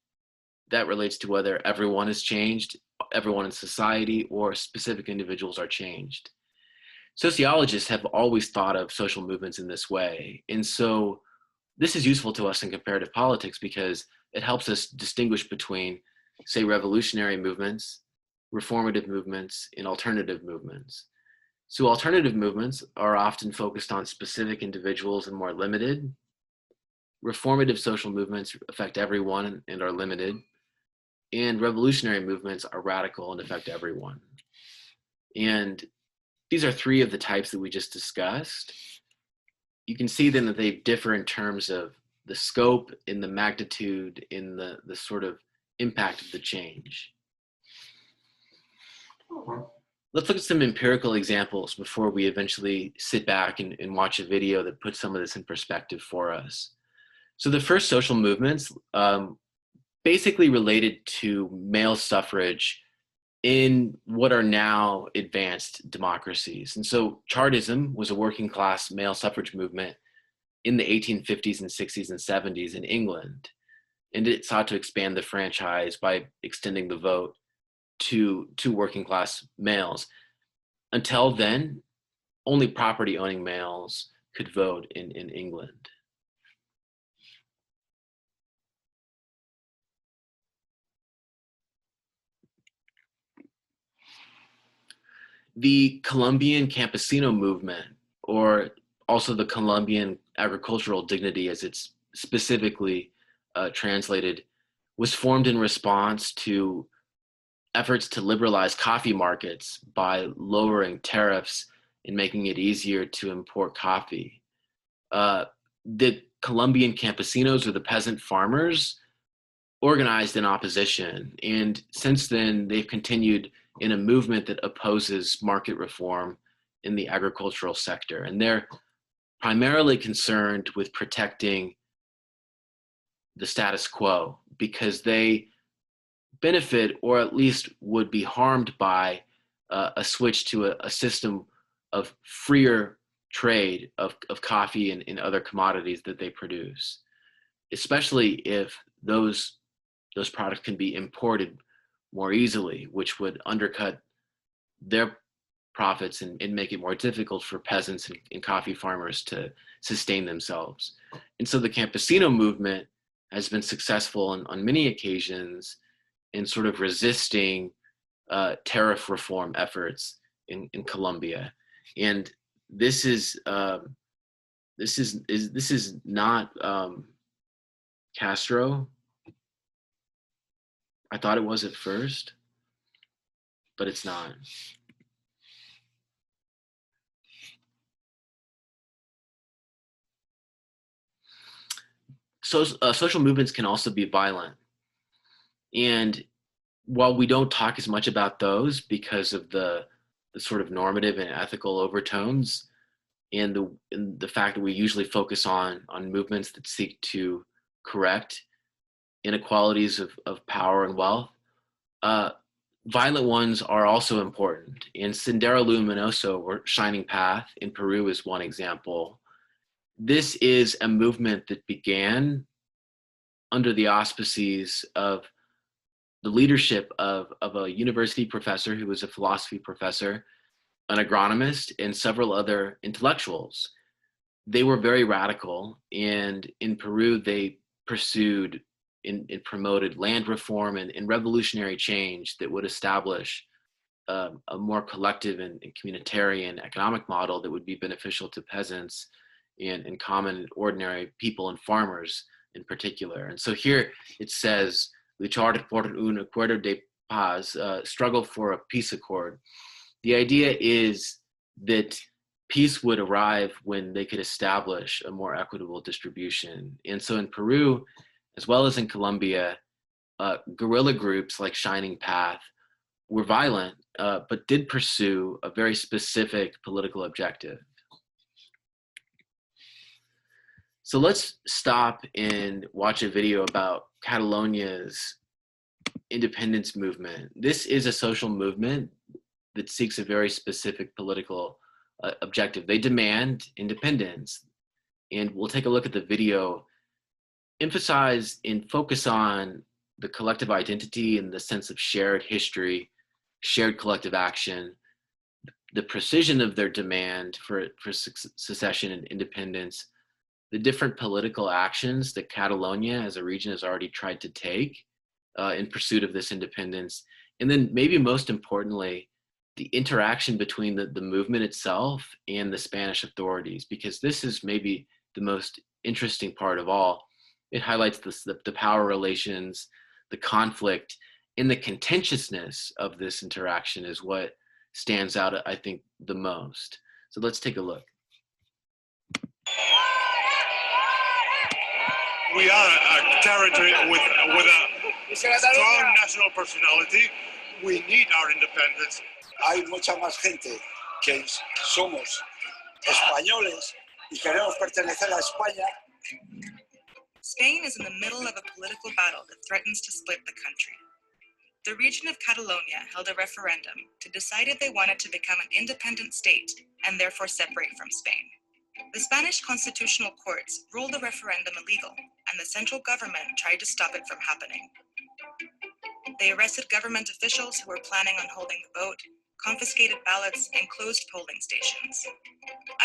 that relates to whether everyone is changed, everyone in society, or specific individuals are changed. Sociologists have always thought of social movements in this way. And so this is useful to us in comparative politics because it helps us distinguish between, say, revolutionary movements, reformative movements, and alternative movements. So alternative movements are often focused on specific individuals and more limited. Reformative social movements affect everyone and are limited. And revolutionary movements are radical and affect everyone. And these are three of the types that we just discussed. You can see then that they differ in terms of the scope, in the magnitude, in the sort of impact of the change. Let's look at some empirical examples before we eventually sit back and watch a video that puts some of this in perspective for us. So the first social movements basically related to male suffrage in what are now advanced democracies. And so Chartism was a working class male suffrage movement in the 1850s and 60s and 70s in England. And it sought to expand the franchise by extending the vote to working class males. Until then, only property owning males could vote in England. The Colombian Campesino movement, or also the Colombian agricultural dignity as it's specifically translated, was formed in response to efforts to liberalize coffee markets by lowering tariffs and making it easier to import coffee. The Colombian campesinos, or the peasant farmers, organized in opposition. And since then, they've continued in a movement that opposes market reform in the agricultural sector. And they're primarily concerned with protecting the status quo because they benefit, or at least would be harmed by, a switch to a system of freer trade of coffee and other commodities that they produce, especially if those products can be imported more easily, which would undercut their profits and make it more difficult for peasants and coffee farmers to sustain themselves. And so the campesino movement has been successful on many occasions in sort of resisting tariff reform efforts in Colombia. And this is not Castro. I thought it was at first, but it's not. So social movements can also be violent. And while we don't talk as much about those because of the sort of normative and ethical overtones and the fact that we usually focus on movements that seek to correct inequalities of power and wealth, violent ones are also important. And Sendero Luminoso, or Shining Path in Peru, is one example. This is a movement that began under the auspices of the leadership of a university professor who was a philosophy professor, an agronomist, and several other intellectuals. They were very radical, and in Peru, they pursued and promoted land reform and revolutionary change that would establish a more collective and communitarian economic model that would be beneficial to peasants and common ordinary people and farmers in particular. And so here it says, luchar por un acuerdo de paz, struggle for a peace accord. The idea is that peace would arrive when they could establish a more equitable distribution. And so in Peru, as well as in Colombia, guerrilla groups like Shining Path were violent, but did pursue a very specific political objective. So let's stop and watch a video about Catalonia's independence movement. This is a social movement that seeks a very specific political objective. They demand independence. And we'll take a look at the video, emphasize and focus on the collective identity and the sense of shared history, shared collective action, the precision of their demand for secession and independence, the different political actions that Catalonia as a region has already tried to take in pursuit of this independence. And then maybe most importantly, the interaction between the movement itself and the Spanish authorities, because this is maybe the most interesting part of all. It highlights the power relations, the conflict, and the contentiousness of this interaction is what stands out, I think, the most. So let's take a look. We are a territory with a strong national personality. We need our independence. Hay mucha más gente que somos españoles y queremos pertenecer a España. Spain is in the middle of a political battle that threatens to split the country. The region of Catalonia held a referendum to decide if they wanted to become an independent state and therefore separate from Spain. The Spanish constitutional courts ruled the referendum illegal, and the central government tried to stop it from happening. They arrested government officials who were planning on holding the vote, confiscated ballots, and closed polling stations.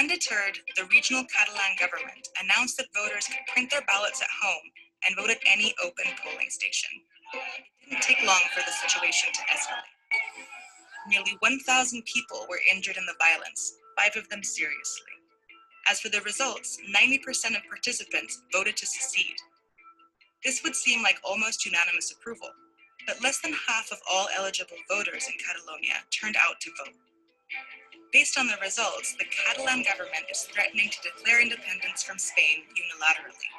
Undeterred, the regional Catalan government announced that voters could print their ballots at home and vote at any open polling station. It didn't take long for the situation to escalate. Nearly 1,000 people were injured in the violence, 5 of them seriously. As for the results, 90% of participants voted to secede. This would seem like almost unanimous approval, but less than half of all eligible voters in Catalonia turned out to vote. Based on the results, the Catalan government is threatening to declare independence from Spain unilaterally.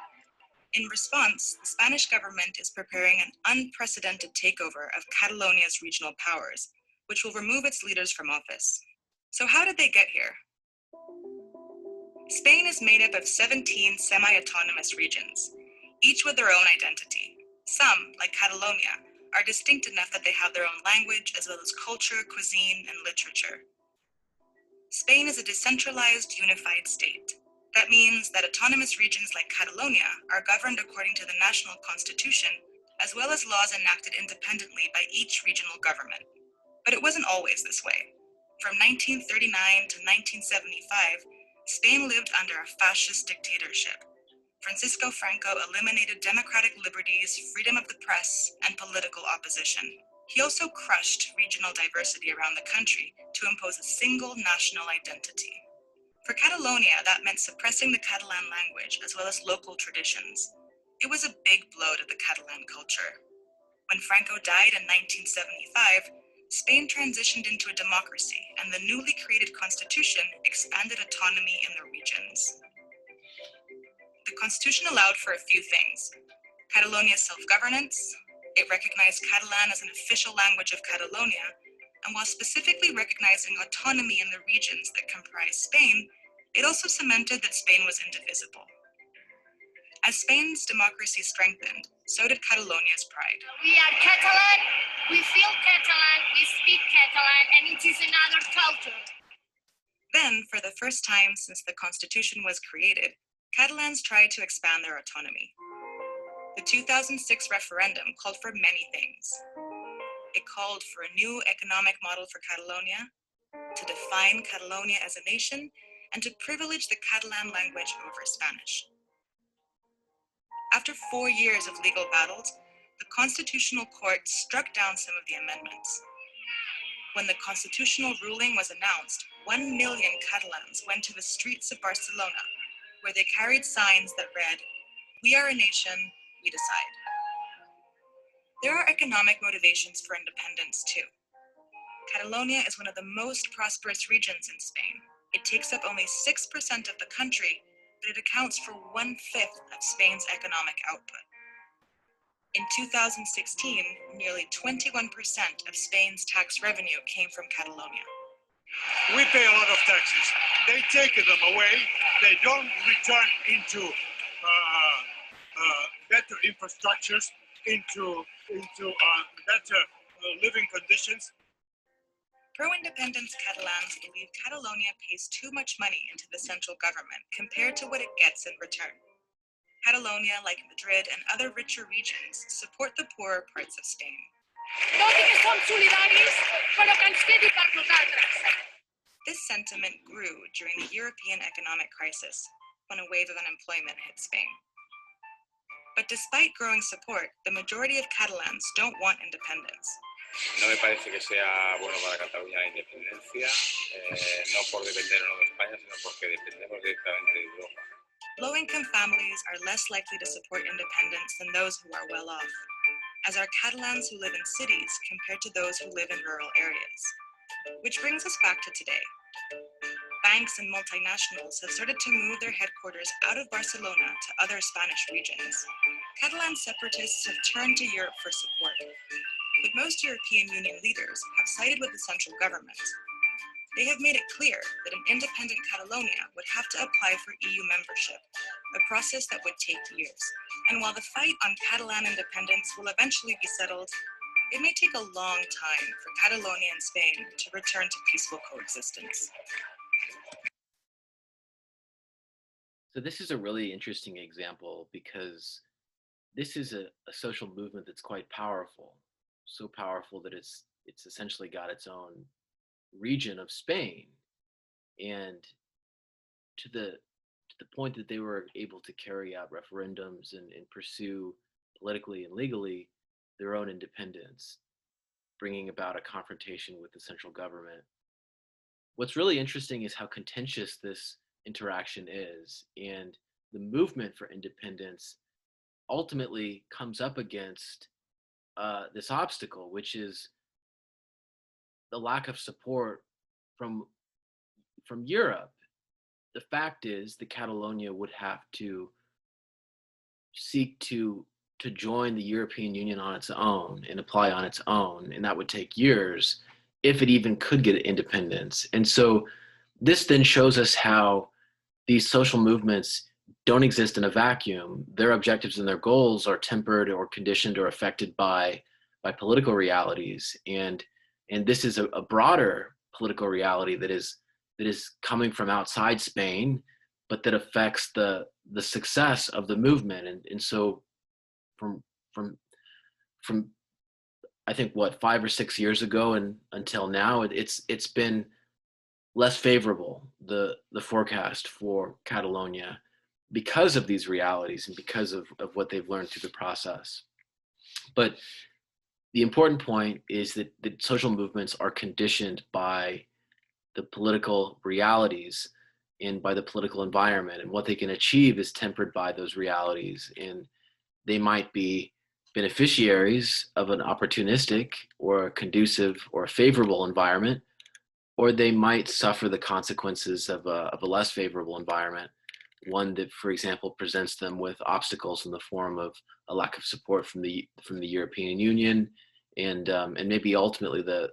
In response, the Spanish government is preparing an unprecedented takeover of Catalonia's regional powers, which will remove its leaders from office. So how did they get here? Spain is made up of 17 semi-autonomous regions, each with their own identity. Some, like Catalonia, are distinct enough that they have their own language as well as culture, cuisine, and literature. Spain is a decentralized, unified state. That means that autonomous regions like Catalonia are governed according to the national constitution, as well as laws enacted independently by each regional government. But it wasn't always this way. From 1939 to 1975, Spain lived under a fascist dictatorship. Francisco Franco eliminated democratic liberties, freedom of the press, and political opposition. He also crushed regional diversity around the country to impose a single national identity. For Catalonia, that meant suppressing the Catalan language as well as local traditions. It was a big blow to the Catalan culture. When Franco died in 1975, Spain transitioned into a democracy, and the newly created constitution expanded autonomy in the regions. The constitution allowed for a few things: Catalonia's self-governance. It recognized Catalan as an official language of Catalonia, and while specifically recognizing autonomy in the regions that comprise Spain, it also cemented that Spain was indivisible. As Spain's democracy strengthened, so did Catalonia's pride. We are Catalan, we feel Catalan, we speak Catalan, and it is another culture. Then, for the first time since the constitution was created, Catalans tried to expand their autonomy. The 2006 referendum called for many things. It called for a new economic model for Catalonia, to define Catalonia as a nation, and to privilege the Catalan language over Spanish. After 4 years of legal battles, the Constitutional Court struck down some of the amendments. When the constitutional ruling was announced, 1 million Catalans went to the streets of Barcelona, where they carried signs that read, "We are a nation, we decide." There are economic motivations for independence too. Catalonia is one of the most prosperous regions in Spain. It takes up only 6% of the country, but it accounts for 1/5 of Spain's economic output. In 2016, nearly 21% of Spain's tax revenue came from Catalonia. We pay a lot of taxes. They take them away. They don't return into better infrastructures, into better living conditions. Pro-independence Catalans believe Catalonia pays too much money into the central government compared to what it gets in return. Catalonia, like Madrid and other richer regions, support the poorer parts of Spain. Tot i que som solidaris, però que ens quedi per nosaltres. This sentiment grew during the European economic crisis, when a wave of unemployment hit Spain. But despite growing support, the majority of Catalans don't want independence. No me parece que sea bueno para Cataluña la independencia, no por depender o no de España, sino porque dependemos directamente de Europa. Low-income families are less likely to support independence than those who are well off, as are Catalans who live in cities compared to those who live in rural areas. Which brings us back to today. Banks and multinationals have started to move their headquarters out of Barcelona to other Spanish regions. Catalan separatists have turned to Europe for support, but most European Union leaders have sided with the central government. They have made it clear that an independent Catalonia would have to apply for EU membership, a process that would take years. And while the fight on Catalan independence will eventually be settled, it may take a long time for Catalonia and Spain to return to peaceful coexistence. So this is a really interesting example because this is a social movement that's quite powerful, so powerful that it's essentially got its own region of Spain, and to the point that they were able to carry out referendums and pursue politically and legally their own independence, bringing about a confrontation with the central government. What's really interesting is how contentious this interaction is, and the movement for independence ultimately comes up against this obstacle, which is the lack of support from Europe. The fact is that Catalonia would have to seek to join the European Union on its own and apply on its own, and that would take years if it even could get independence. And so this then shows us how these social movements don't exist in a vacuum. Their objectives and their goals are tempered or conditioned or affected by political realities, and this is a broader political reality that is coming from outside Spain, but that affects the success of the movement. And so from I think what, 5 or 6 years ago and until now, it's been less favorable, the forecast for Catalonia, because of these realities and because of what they've learned through the process. But the important point is that the social movements are conditioned by the political realities and by the political environment, and what they can achieve is tempered by those realities. And they might be beneficiaries of an opportunistic or a conducive or a favorable environment, or they might suffer the consequences of a less favorable environment, one that, for example, presents them with obstacles in the form of a lack of support from the European Union, and maybe ultimately the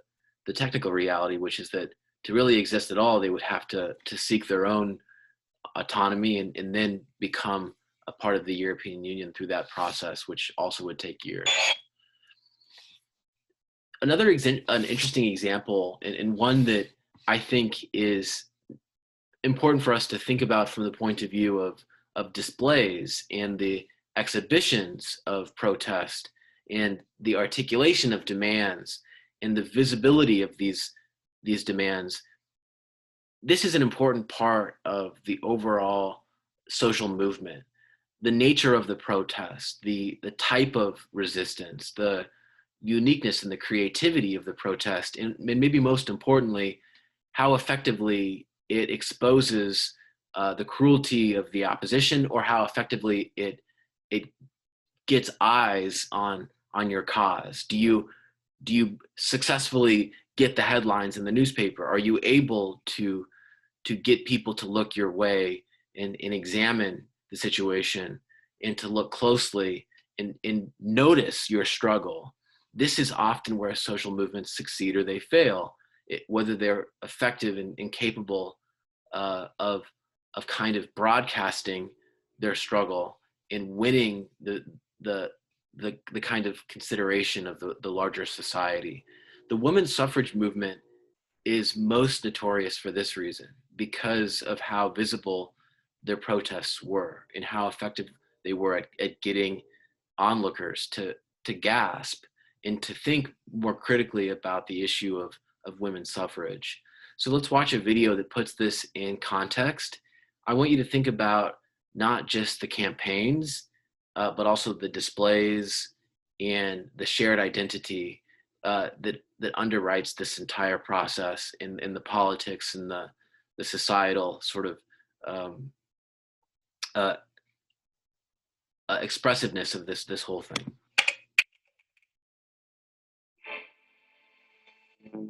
technical reality, which is that to really exist at all, they would have to seek their own autonomy and then become a part of the European Union through that process, which also would take years. An interesting example, and one that I think is important for us to think about from the point of view of displays and the exhibitions of protest and the articulation of demands and the visibility of these demands. This is an important part of the overall social movement. The nature of the protest, the type of resistance, the uniqueness and the creativity of the protest, and maybe most importantly, how effectively it exposes the cruelty of the opposition, or how effectively it gets eyes on your cause. Do you successfully get the headlines in the newspaper? Are you able to get people to look your way and examine the situation, and to look closely and notice your struggle? This is often where social movements succeed or they fail, whether they're effective and capable of kind of broadcasting their struggle and winning the kind of consideration of the larger society. The women's suffrage movement is most notorious for this reason, because of how visible their protests were and how effective they were at getting onlookers to gasp and to think more critically about the issue of women's suffrage. So let's watch a video that puts this in context. I want you to think about not just the campaigns, but also the displays and the shared identity that underwrites this entire process in the politics and the societal sort of expressiveness of this whole thing.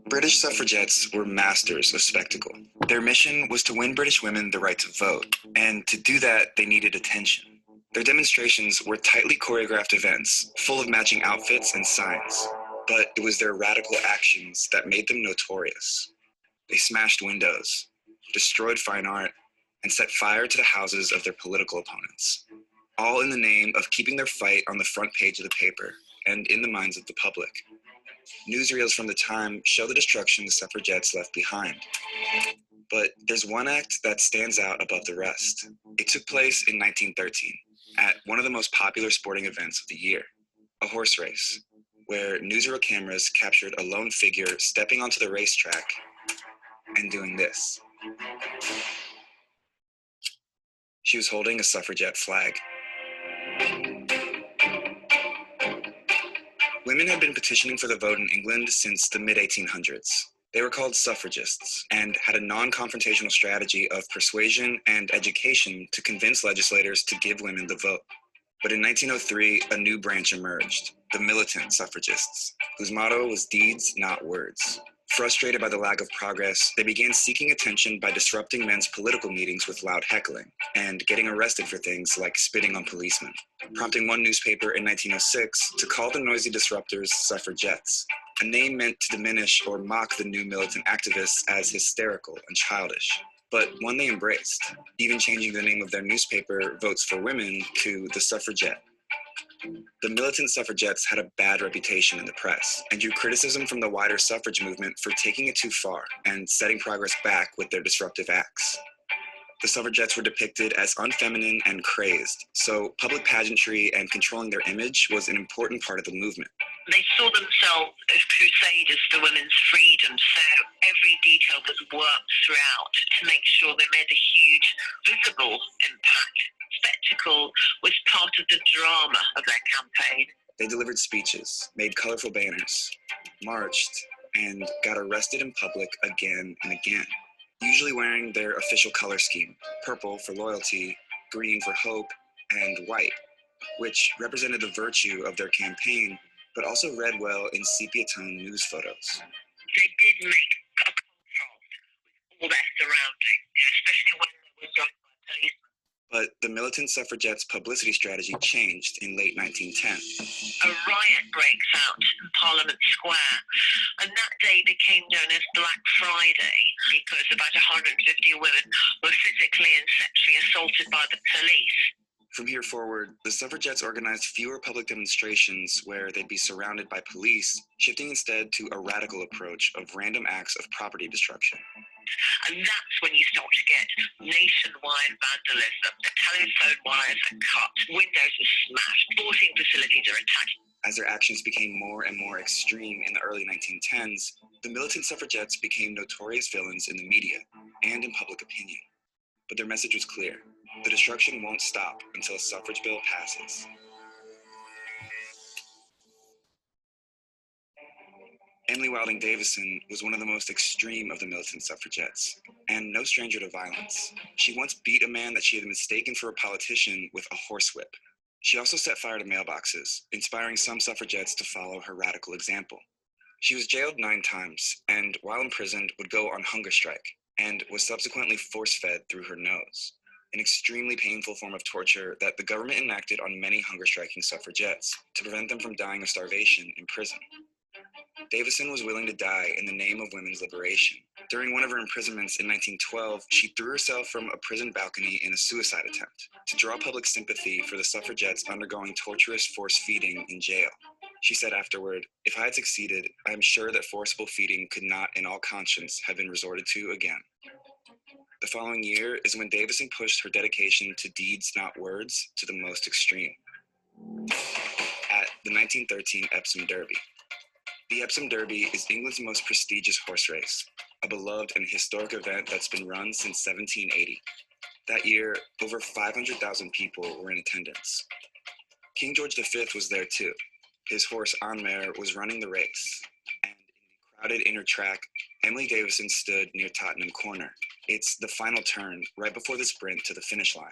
British suffragettes were masters of spectacle. Their mission was to win British women the right to vote, and to do that, they needed attention. Their demonstrations were tightly choreographed events, full of matching outfits and signs, but it was their radical actions that made them notorious. They smashed windows, destroyed fine art, and set fire to the houses of their political opponents, all in the name of keeping their fight on the front page of the paper and in the minds of the public. Newsreels from the time show the destruction the suffragettes left behind. But there's one act that stands out above the rest. It took place in 1913 at one of the most popular sporting events of the year, a horse race, where newsreel cameras captured a lone figure stepping onto the racetrack and doing this. She was holding a suffragette flag. Women had been petitioning for the vote in England since the mid-1800s. They were called suffragists and had a non-confrontational strategy of persuasion and education to convince legislators to give women the vote. But in 1903, a new branch emerged, the militant suffragists, whose motto was deeds, not words. Frustrated by the lack of progress, they began seeking attention by disrupting men's political meetings with loud heckling and getting arrested for things like spitting on policemen, prompting one newspaper in 1906 to call the noisy disruptors suffragettes, a name meant to diminish or mock the new militant activists as hysterical and childish, but one they embraced, even changing the name of their newspaper, Votes for Women, to The Suffragette. The militant suffragettes had a bad reputation in the press and drew criticism from the wider suffrage movement for taking it too far and setting progress back with their disruptive acts. The suffragettes were depicted as unfeminine and crazed, so public pageantry and controlling their image was an important part of the movement. They saw themselves as crusaders for women's freedom, so every detail was worked throughout to make sure they made a huge visible impact. Spectacle was part of the drama of their campaign. They delivered speeches, made colorful banners, marched, and got arrested in public again and again, usually wearing their official color scheme, purple for loyalty, green for hope, and white, which represented the virtue of their campaign, but also read well in sepia-tone news photos. They did make a contrast with all their surroundings, especially when they were joined by police. But the militant suffragettes' publicity strategy changed in late 1910. A riot breaks out in Parliament Square, and that day became known as Black Friday because about 150 women were physically and sexually assaulted by the police. From here forward, the suffragettes organized fewer public demonstrations where they'd be surrounded by police, shifting instead to a radical approach of random acts of property destruction. And that's when you start to get nationwide vandalism. The telephone wires are cut, windows are smashed, sporting facilities are attacked. As their actions became more and more extreme in the early 1910s, the militant suffragettes became notorious villains in the media and in public opinion. But their message was clear. The destruction won't stop until a suffrage bill passes. Emily Wilding Davison was one of the most extreme of the militant suffragettes, and no stranger to violence. She once beat a man that she had mistaken for a politician with a horsewhip. She also set fire to mailboxes, inspiring some suffragettes to follow her radical example. She was jailed 9 times, and while imprisoned would go on hunger strike, and was subsequently force-fed through her nose, an extremely painful form of torture that the government enacted on many hunger-striking suffragettes to prevent them from dying of starvation in prison. Davison was willing to die in the name of women's liberation. During one of her imprisonments in 1912, she threw herself from a prison balcony in a suicide attempt to draw public sympathy for the suffragettes undergoing torturous force feeding in jail. She said afterward, "If I had succeeded, I am sure that forcible feeding could not in all conscience have been resorted to again." The following year is when Davison pushed her dedication to deeds, not words, to the most extreme. At the 1913 Epsom Derby. The Epsom Derby is England's most prestigious horse race, a beloved and historic event that's been run since 1780. That year, over 500,000 people were in attendance. King George V was there too. His horse Anmare was running the race, and in the crowded inner track, Emily Davison stood near Tottenham Corner. It's the final turn, right before the sprint to the finish line.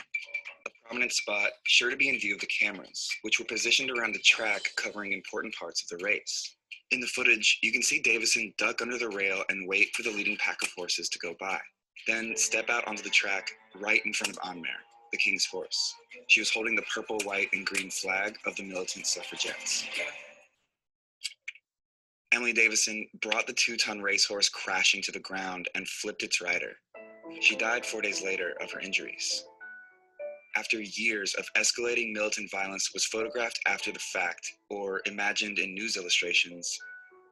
A prominent spot, sure to be in view of the cameras, which were positioned around the track covering important parts of the race. In the footage, you can see Davison duck under the rail and wait for the leading pack of horses to go by, then step out onto the track right in front of Anmare, the king's horse. She was holding the purple, white, and green flag of the militant suffragettes. Emily Davison brought the 2-ton racehorse crashing to the ground and flipped its rider. She died 4 days later of her injuries. After years of escalating militant violence was photographed after the fact, or imagined in news illustrations,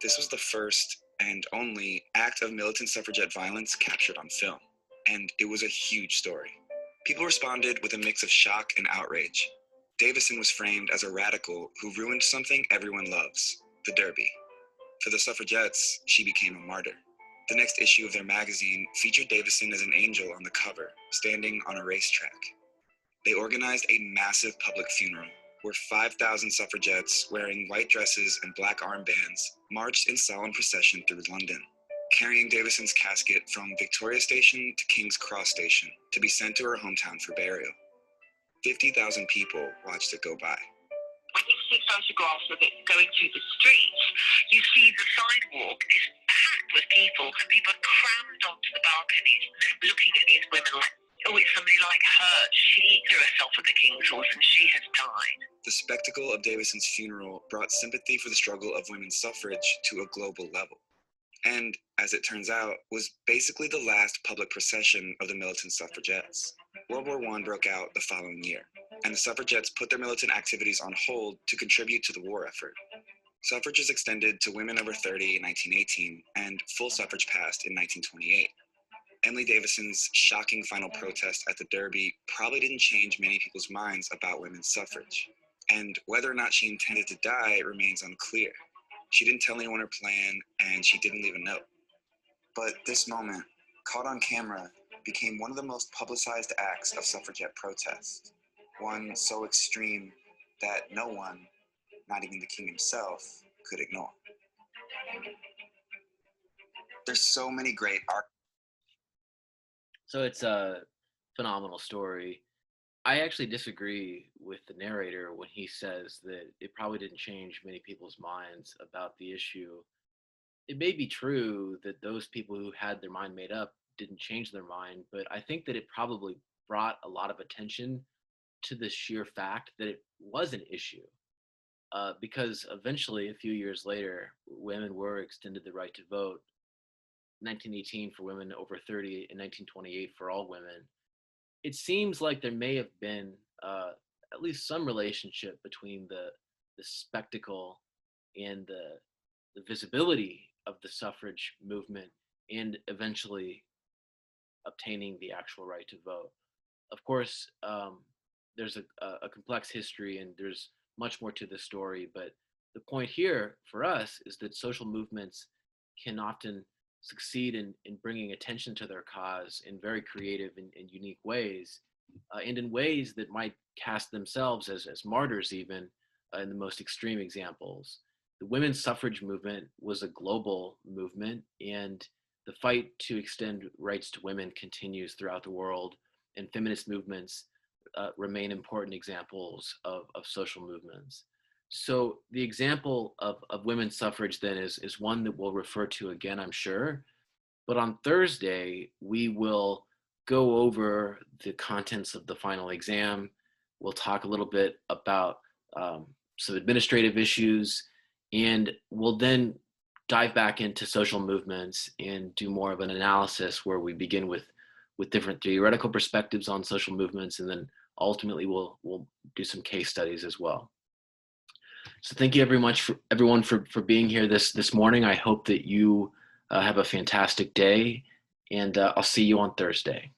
this was the first and only act of militant suffragette violence captured on film. And it was a huge story. People responded with a mix of shock and outrage. Davison was framed as a radical who ruined something everyone loves, the Derby. For the suffragettes, she became a martyr. The next issue of their magazine featured Davison as an angel on the cover, standing on a racetrack. They organized a massive public funeral where 5,000 suffragettes wearing white dresses and black armbands marched in solemn procession through London, carrying Davison's casket from Victoria Station to King's Cross Station to be sent to her hometown for burial. 50,000 people watched it go by. When you see photographs of it going through the streets, you see the sidewalk is packed with people, and people are crammed onto the balconies looking at these women like, oh, it's somebody like her. She threw herself at the king's horse and she has died. The spectacle of Davison's funeral brought sympathy for the struggle of women's suffrage to a global level. and, as it turns out, was basically the last public procession of the militant suffragettes. World War I broke out the following year, and the suffragettes put their militant activities on hold to contribute to the war effort. Suffrage was extended to women over 30 in 1918, and full suffrage passed in 1928. Emily Davison's shocking final protest at the Derby probably didn't change many people's minds about women's suffrage. And whether or not she intended to die remains unclear. She didn't tell anyone her plan, and she didn't leave a note. But this moment, caught on camera, became one of the most publicized acts of suffragette protest. One so extreme that no one, not even the king himself, could ignore. There's so many great art. So it's a phenomenal story. I actually disagree with the narrator when he says that it probably didn't change many people's minds about the issue. It may be true that those people who had their mind made up didn't change their mind, but I think that it probably brought a lot of attention to the sheer fact that it was an issue. Because eventually, a few years later, women were extended the right to vote. 1918 for women over 30 and 1928 for all women. It seems like there may have been at least some relationship between the spectacle and the visibility of the suffrage movement and eventually obtaining the actual right to vote. Of course, there's a complex history and there's much more to the story, but the point here for us is that social movements can often succeed in bringing attention to their cause in very creative and unique ways, and in ways that might cast themselves as martyrs even in the most extreme examples. The women's suffrage movement was a global movement, and the fight to extend rights to women continues throughout the world, and feminist movements remain important examples of social movements. So the example of women's suffrage then is one that we'll refer to again, I'm sure. But on Thursday, we will go over the contents of the final exam. We'll talk a little bit about some administrative issues, and we'll then dive back into social movements and do more of an analysis where we begin with different theoretical perspectives on social movements, and then ultimately we'll do some case studies as well. So thank you everyone for being here this morning. I hope that you have a fantastic day, and I'll see you on Thursday.